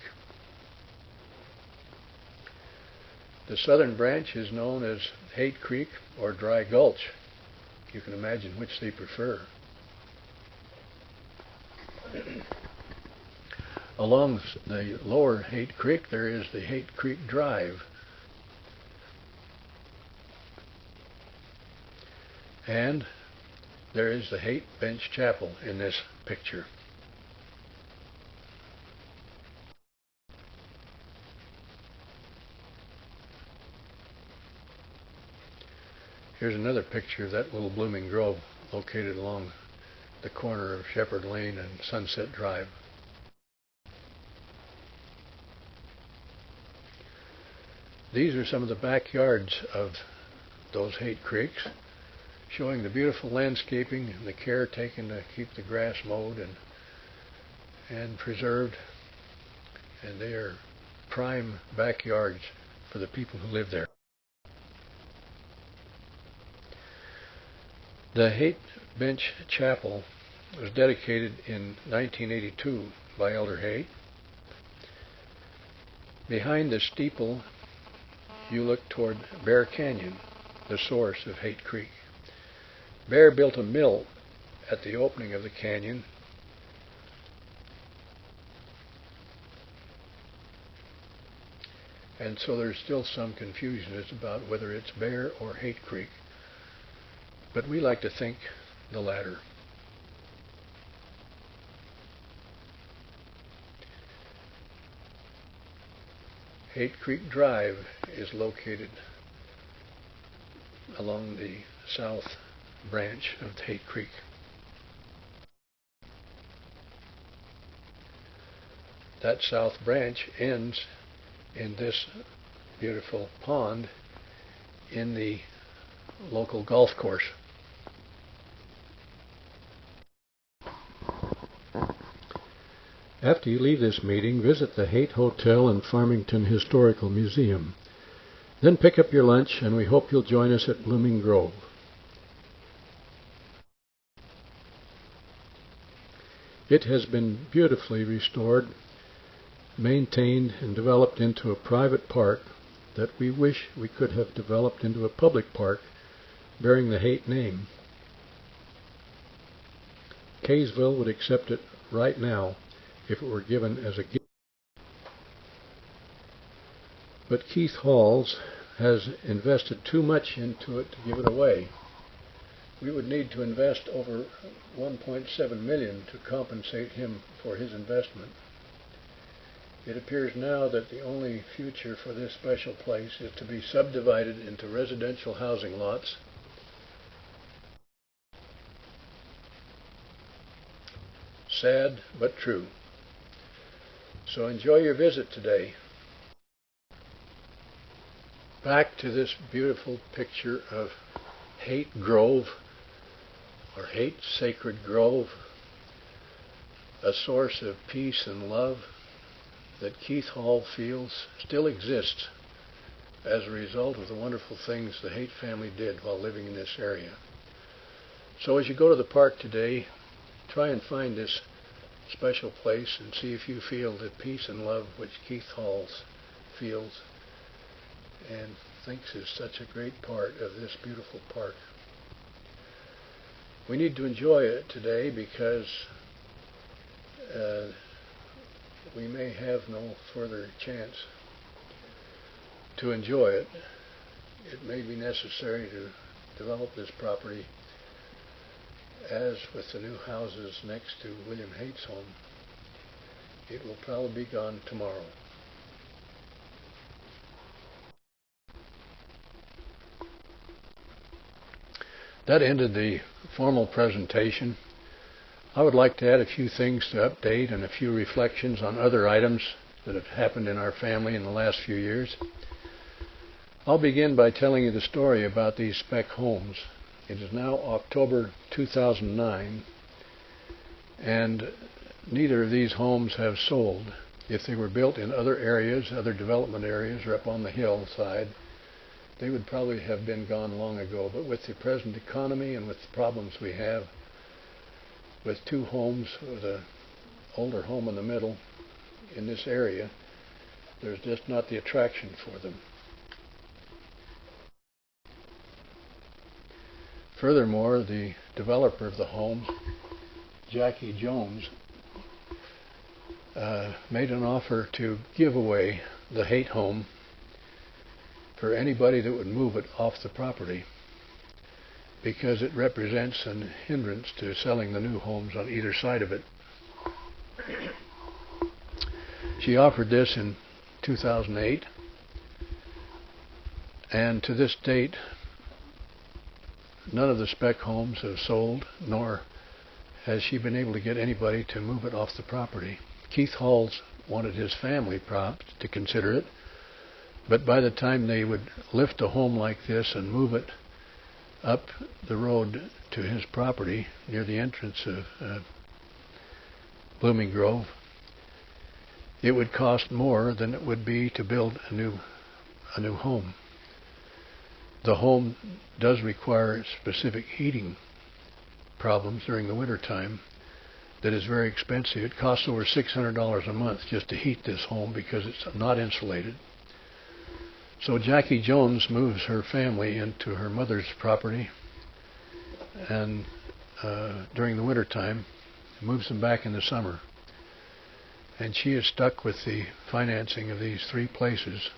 The southern branch is known as Haight Creek or Dry Gulch. You can imagine which they prefer. Along the lower Haight Creek there is the Haight Creek Drive. And there is the Haight Bench Chapel in this picture. Here's another picture of that little blooming grove located along the corner of Shepherd Lane and Sunset Drive. These are some of the backyards of those Haight Creeks, showing the beautiful landscaping and the care taken to keep the grass mowed and preserved. And they are prime backyards for the people who live there. The Haight Bench Chapel was dedicated in 1982 by Elder Haight. Behind the steeple, you look toward Bear Canyon, the source of Haight Creek. Bear built a mill at the opening of the canyon, and so there's still some confusion as about whether it's Bear or Haight Creek. But we like to think the latter. Haight Creek Drive is located along the south branch of Haight Creek. That south branch ends in this beautiful pond in the local golf course. After you leave this meeting, visit the Haight Hotel and Farmington Historical Museum. Then pick up your lunch, and we hope you'll join us at Blooming Grove. It has been beautifully restored, maintained, and developed into a private park that we wish we could have developed into a public park bearing the Haight name. Kaysville would accept it right now if it were given as a gift. But Keith Halls has invested too much into it to give it away. We would need to invest over $1.7 million to compensate him for his investment. It appears now that the only future for this special place is to be subdivided into residential housing lots. Sad but true. So enjoy your visit today. Back to this beautiful picture of Haight Grove, or Haight Sacred Grove, a source of peace and love that Keith Hall feels still exists as a result of the wonderful things the Haight family did while living in this area. So as you go to the park today, try and find this special place and see if you feel the peace and love which Keith Hall feels and thinks is such a great part of this beautiful park. We need to enjoy it today because we may have no further chance to enjoy it. It may be necessary to develop this property, as with the new houses next to William Haight's home. It will probably be gone tomorrow. That ended the formal presentation. I would like to add a few things to update and a few reflections on other items that have happened in our family in the last few years. I'll begin by telling you the story about these spec homes. It is now October 2009, and neither of these homes have sold. If they were built in other areas, other development areas, or up on the hillside, they would probably have been gone long ago. But with the present economy and with the problems we have, with two homes, with an older home in the middle in this area, there's just not the attraction for them. Furthermore, the developer of the home, Jackie Jones, made an offer to give away the Haight home for anybody that would move it off the property, because it represents an hindrance to selling the new homes on either side of it. She offered this in 2008, and to this date, none of the spec homes have sold, nor has she been able to get anybody to move it off the property. Keith Halls wanted his family to consider it, but by the time they would lift a home like this and move it up the road to his property near the entrance of Blooming Grove, it would cost more than it would be to build a new home. The home does require specific heating problems during the winter time that is very expensive. It costs over $600 a month just to heat this home because it's not insulated. So Jackie Jones moves her family into her mother's property, and during the winter time, moves them back in the summer. And she is stuck with the financing of these three places.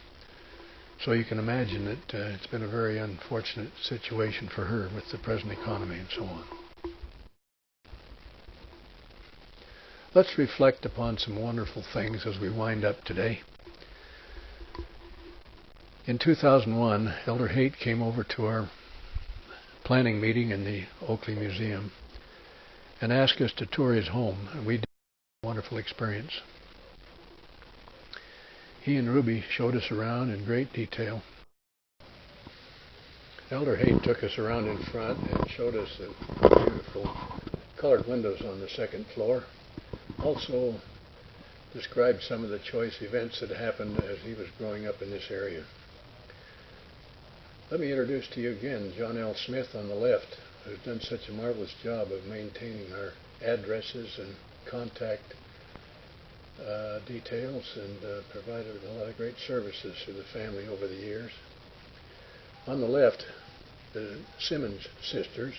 So you can imagine that it's been a very unfortunate situation for her with the present economy and so on. Let's reflect upon some wonderful things as we wind up today. In 2001, Elder Haight came over to our planning meeting in the Oakley Museum and asked us to tour his home, and we did a wonderful experience. He and Ruby showed us around in great detail. Elder Haight took us around in front and showed us the beautiful colored windows on the second floor. Also described some of the choice events that happened as he was growing up in this area. Let me introduce to you again John L. Smith on the left, who's done such a marvelous job of maintaining our addresses and contact details, and provided a lot of great services to the family over the years. On the left, the Simmons sisters,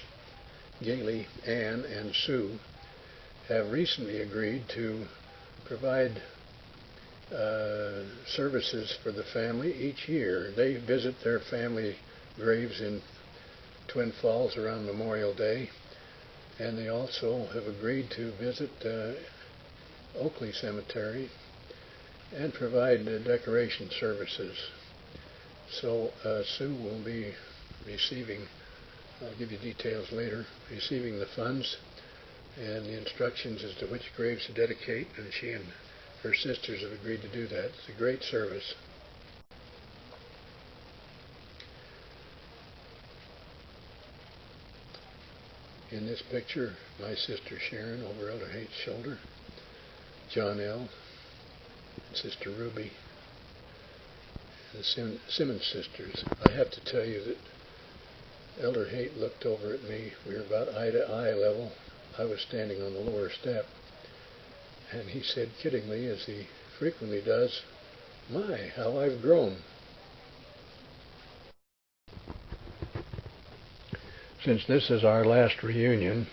Gailey, Ann, and Sue, have recently agreed to provide services for the family each year. They visit their family graves in Twin Falls around Memorial Day, and they also have agreed to visit Oakley Cemetery and provide decoration services. So Sue will be receiving, I'll give you details later, receiving the funds and the instructions as to which graves to dedicate, and she and her sisters have agreed to do that. It's a great service. In this picture, my sister Sharon over Elder Haight's shoulder, John L., and Sister Ruby, and the Simmons sisters. I have to tell you that Elder Haight looked over at me. We were about eye to eye level. I was standing on the lower step, and he said kiddingly, as he frequently does, "My, how I've grown." Since this is our last reunion,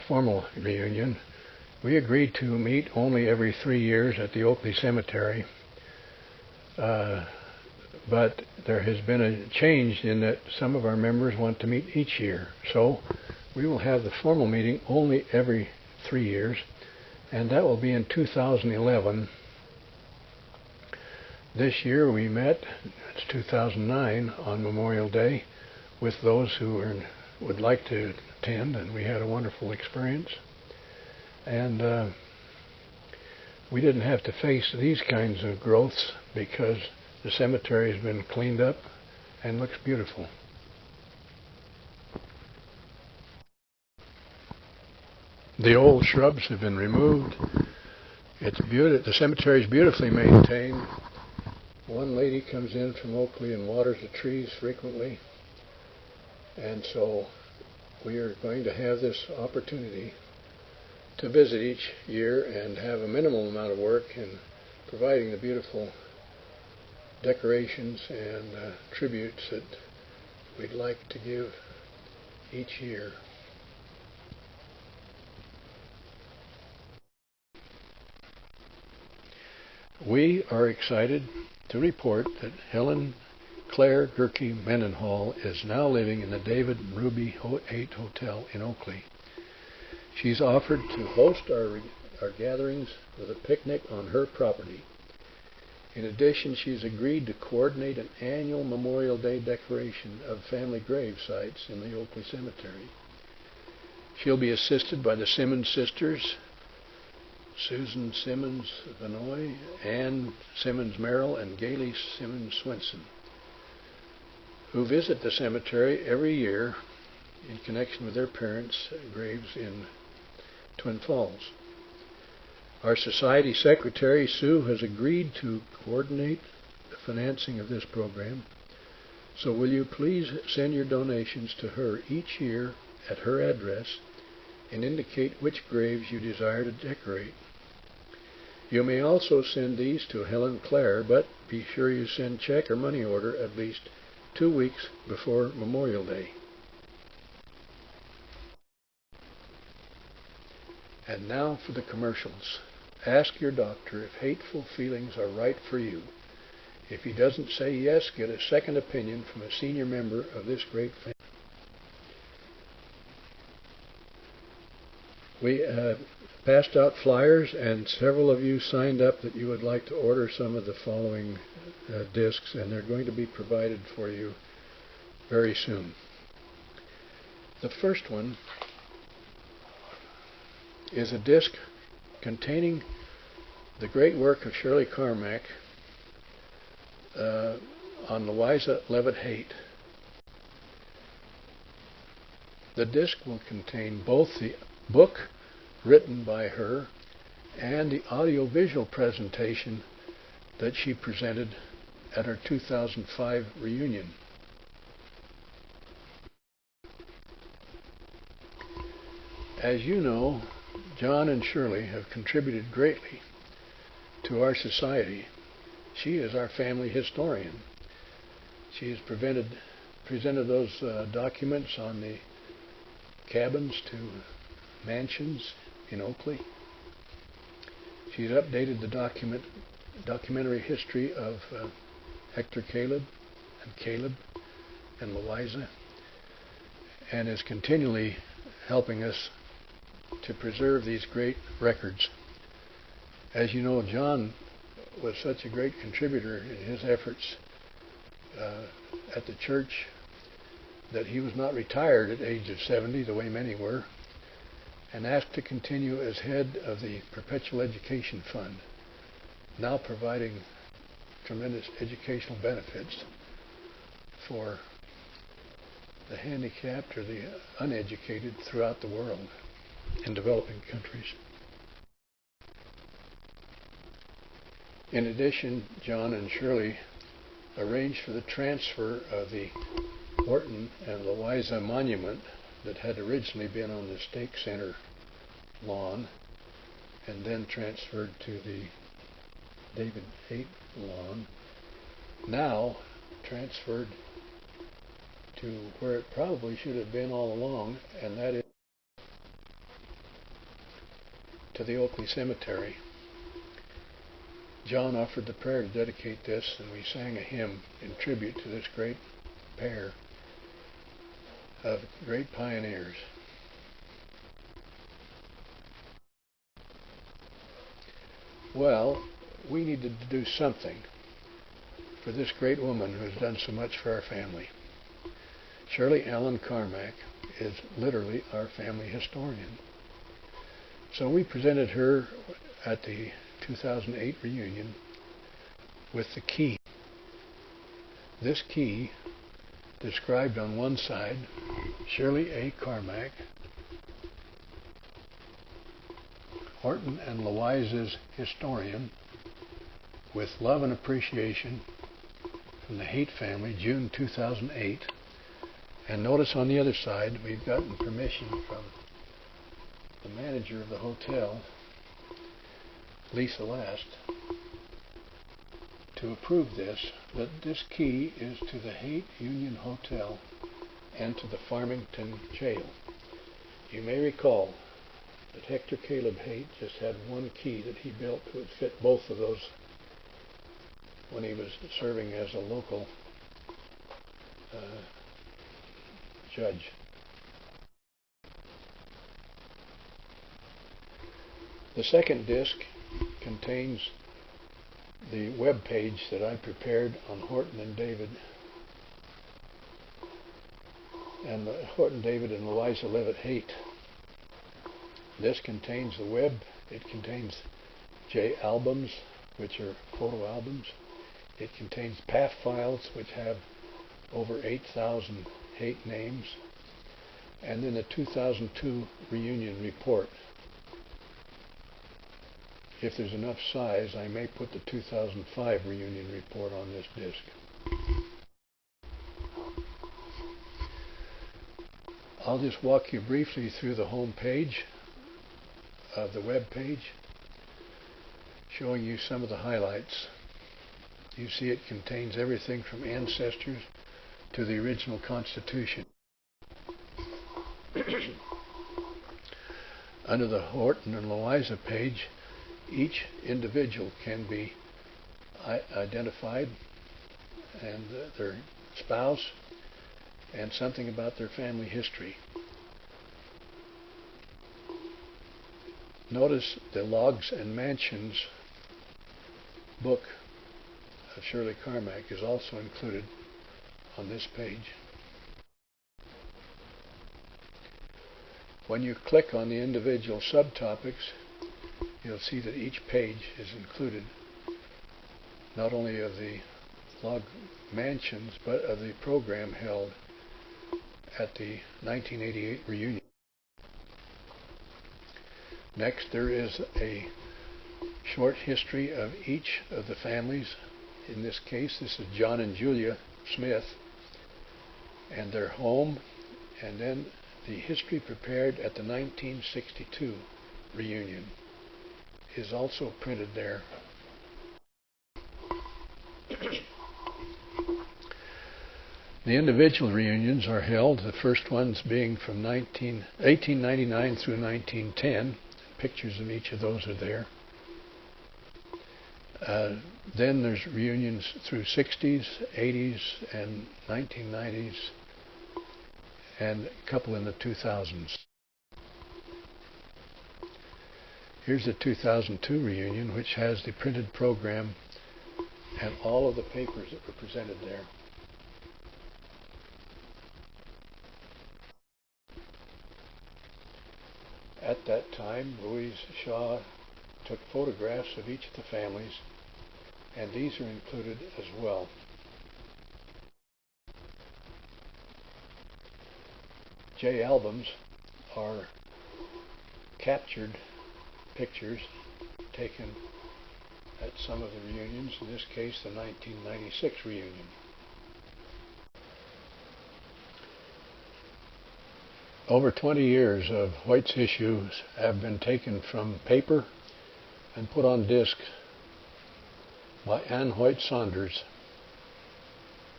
formal reunion, we agreed to meet only every 3 years at the Oakley Cemetery, but there has been a change in that some of our members want to meet each year. So we will have the formal meeting only every 3 years, and that will be in 2011. This year we met, it's 2009, on Memorial Day, with those who would like to attend, and we had a wonderful experience. And we didn't have to face these kinds of growths because the cemetery has been cleaned up and looks beautiful. The old shrubs have been removed. The cemetery is beautifully maintained. One lady comes in from Oakley and waters the trees frequently. And so we are going to have this opportunity to visit each year and have a minimal amount of work in providing the beautiful decorations and tributes that we'd like to give each year. We are excited to report that Helen Claire Gerke Mendenhall is now living in the David and Ruby Haight Hotel in Oakley. She's offered to host our gatherings with a picnic on her property. In addition, she's agreed to coordinate an annual Memorial Day decoration of family grave sites in the Oakley Cemetery. She'll be assisted by the Simmons sisters, Susan Simmons Vanoy, Ann Simmons Merrill, and Gailey Simmons Swenson, who visit the cemetery every year in connection with their parents' graves in Twin Falls. Our Society Secretary, Sue, has agreed to coordinate the financing of this program, so will you please send your donations to her each year at her address and indicate which graves you desire to decorate. You may also send these to Helen Claire, but be sure you send check or money order at least 2 weeks before Memorial Day. And now for the commercials. Ask your doctor if hateful feelings are right for you. If he doesn't say yes, get a second opinion from a senior member of this great family. We passed out flyers, and several of you signed up that you would like to order some of the following discs, and they're going to be provided for you very soon. The first one is a disc containing the great work of Shirley Carmack on Louisa Leavitt Haight. The disc will contain both the book written by her and the audiovisual presentation that she presented at her 2005 reunion. As you know, John and Shirley have contributed greatly to our society. She is our family historian. She has presented those documents on the cabins to mansions in Oakley. She's updated the documentary history of Hector Caleb and Louisa, and is continually helping us to preserve these great records. As you know, John was such a great contributor in his efforts at the church that he was not retired at age of 70 the way many were, and asked to continue as head of the Perpetual Education Fund, now providing tremendous educational benefits for the handicapped or the uneducated throughout the world in developing countries. In addition, John and Shirley arranged for the transfer of the Horton and Louisa monument that had originally been on the Stake Center lawn and then transferred to the David Haight lawn, now transferred to where it probably should have been all along, and that is to the Oakley Cemetery. John offered the prayer to dedicate this, and we sang a hymn in tribute to this great pair of great pioneers. Well, we needed to do something for this great woman who has done so much for our family. Shirley Ellen Carmack is literally our family historian. So we presented her at the 2008 reunion with the key. This key, described on one side, Shirley A. Carmack, Horton and Louisa's historian, with love and appreciation from the Haight family, June 2008. And notice on the other side, we've gotten permission from the manager of the hotel, Lisa Last, to approve this, that this key is to the Haight Union Hotel and to the Farmington Jail. You may recall that Hector Caleb Haight just had one key that he built that would fit both of those when he was serving as a local judge. The second disc contains the web page that I prepared on Horton and David and Louisa Leavitt Haight. This contains the web. It contains J albums, which are photo albums. It contains PAF files, which have over 8,000 Haight names, and then the 2002 reunion report. If there's enough size, I may put the 2005 reunion report on this disc. I'll just walk you briefly through the home page of the web page, showing you some of the highlights. You see it contains everything from ancestors to the original Constitution. Under the Horton and Louisa page, each individual can be identified, and their spouse, and something about their family history. Notice the Logs and Mansions book of Shirley Carmack is also included on this page. When you click on the individual subtopics, you'll see that each page is included not only of the log mansions, but of the program held at the 1988 reunion. Next, there is a short history of each of the families. In this case, this is John and Julia Smith and their home, and then the history prepared at the 1962 reunion is also printed there. The individual reunions are held, the first ones being from 1899 through 1910. Pictures of each of those are there. Then there's reunions through 60s, 80s, and 1990s, and a couple in the 2000s. Here's the 2002 reunion, which has the printed program and all of the papers that were presented there. At that time, Louise Shaw took photographs of each of the families, and these are included as well. J albums are captured pictures taken at some of the reunions, in this case the 1996 reunion. Over 20 years of Hoyt's issues have been taken from paper and put on disc by Ann Hoyt Saunders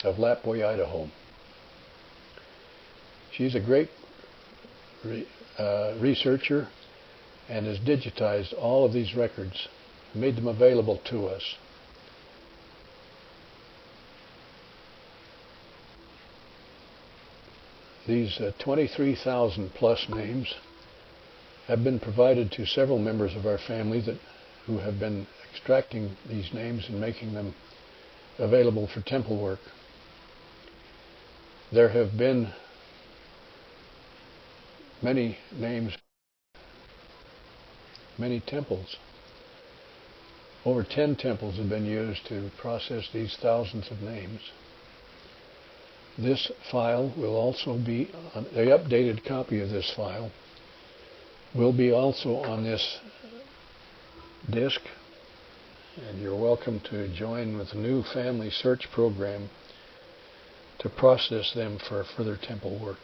of Lapwai, Idaho. She's a great researcher and has digitized all of these records, made them available to us. These 23,000 plus names have been provided to several members of our family who have been extracting these names and making them available for temple work. There have been many names, many temples Over 10 temples have been used to process these thousands of names. This file will also be, the updated copy of this file will be also on this disk, and you're welcome to join with the new family search program to process them for further temple work.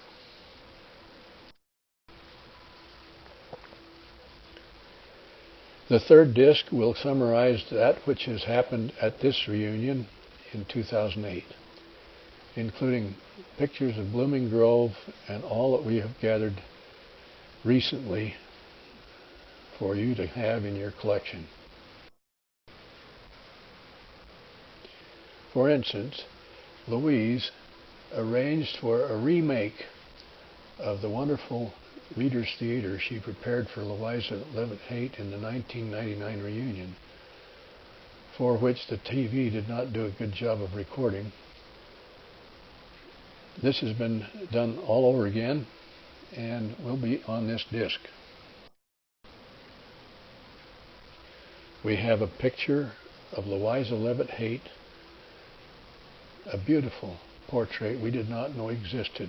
The third disc will summarize that which has happened at this reunion in 2008, including pictures of Blooming Grove and all that we have gathered recently for you to have in your collection. For instance, Louise arranged for a remake of the wonderful Reader's Theater she prepared for Louisa Leavitt Haight in the 1999 reunion, for which the TV did not do a good job of recording. This has been done all over again and will be on this disc. We have a picture of Louisa Leavitt Haight, a beautiful portrait we did not know existed.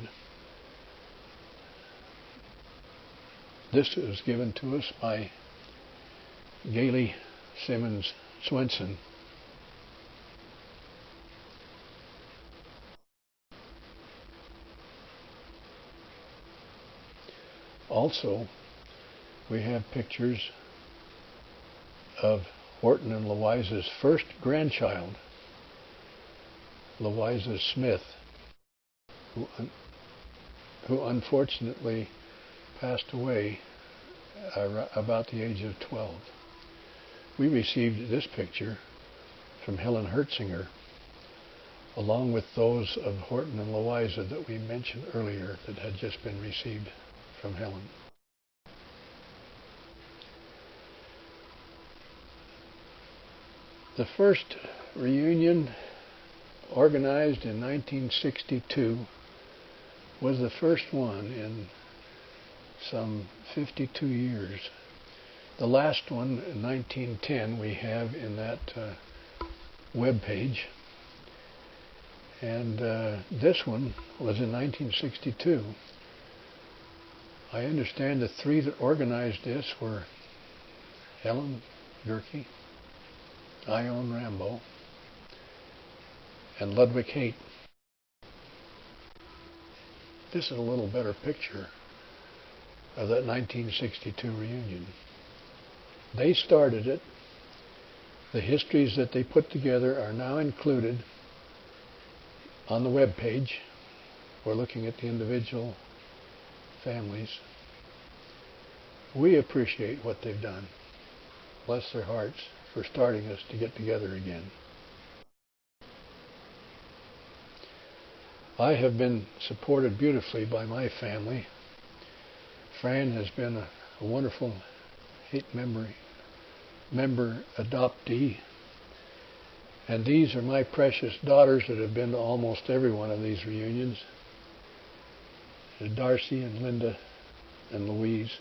This was given to us by Gailey Simmons Swenson. Also, we have pictures of Horton and Louisa's first grandchild, Louisa Smith, who unfortunately passed away about the age of 12. We received this picture from Helen Hertzinger, along with those of Horton and Louisa that we mentioned earlier that had just been received from Helen. The first reunion, organized in 1962, was the first one in some 52 years. The last one, in 1910, we have in that web page. And this one was in 1962. I understand the three that organized this were Helen Gerke, Ione Rambo, and Ludwig Haight. This is a little better picture of that 1962 reunion. They started it. The histories that they put together are now included on the web page. We're looking at the individual families. We appreciate what they've done. Bless their hearts for starting us to get together again. I have been supported beautifully by my family. Fran has been a wonderful Haight member adoptee. And these are my precious daughters that have been to almost every one of these reunions. Darcy and Linda and Louise.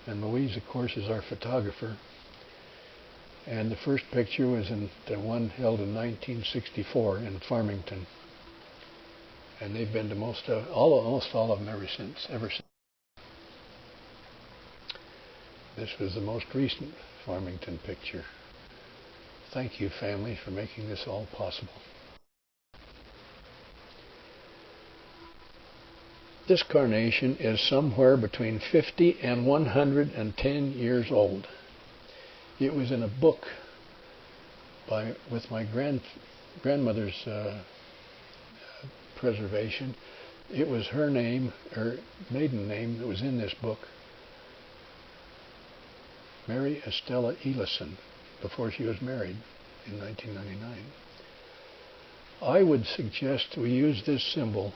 And Louise, of course, is our photographer. And the first picture was in the one held in 1964 in Farmington. And they've been to almost all of them ever since. This was the most recent Farmington picture. Thank you, family, for making this all possible. This carnation is somewhere between 50 and 110 years old. It was in a book with my grandmother's preservation. It was her name, her maiden name, that was in this book, Mary Estella Elison, before she was married in 1999. I would suggest we use this symbol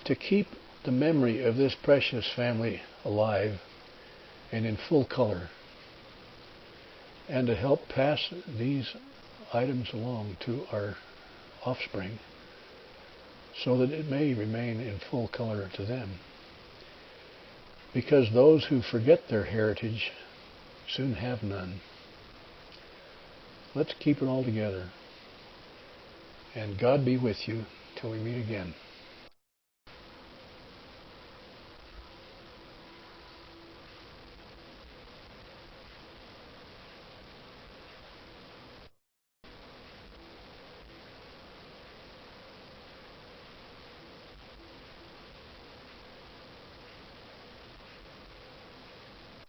to keep the memory of this precious family alive and in full color, and to help pass these items along to our offspring so that it may remain in full color to them. Because those who forget their heritage soon have none. Let's keep it all together. And God be with you till we meet again.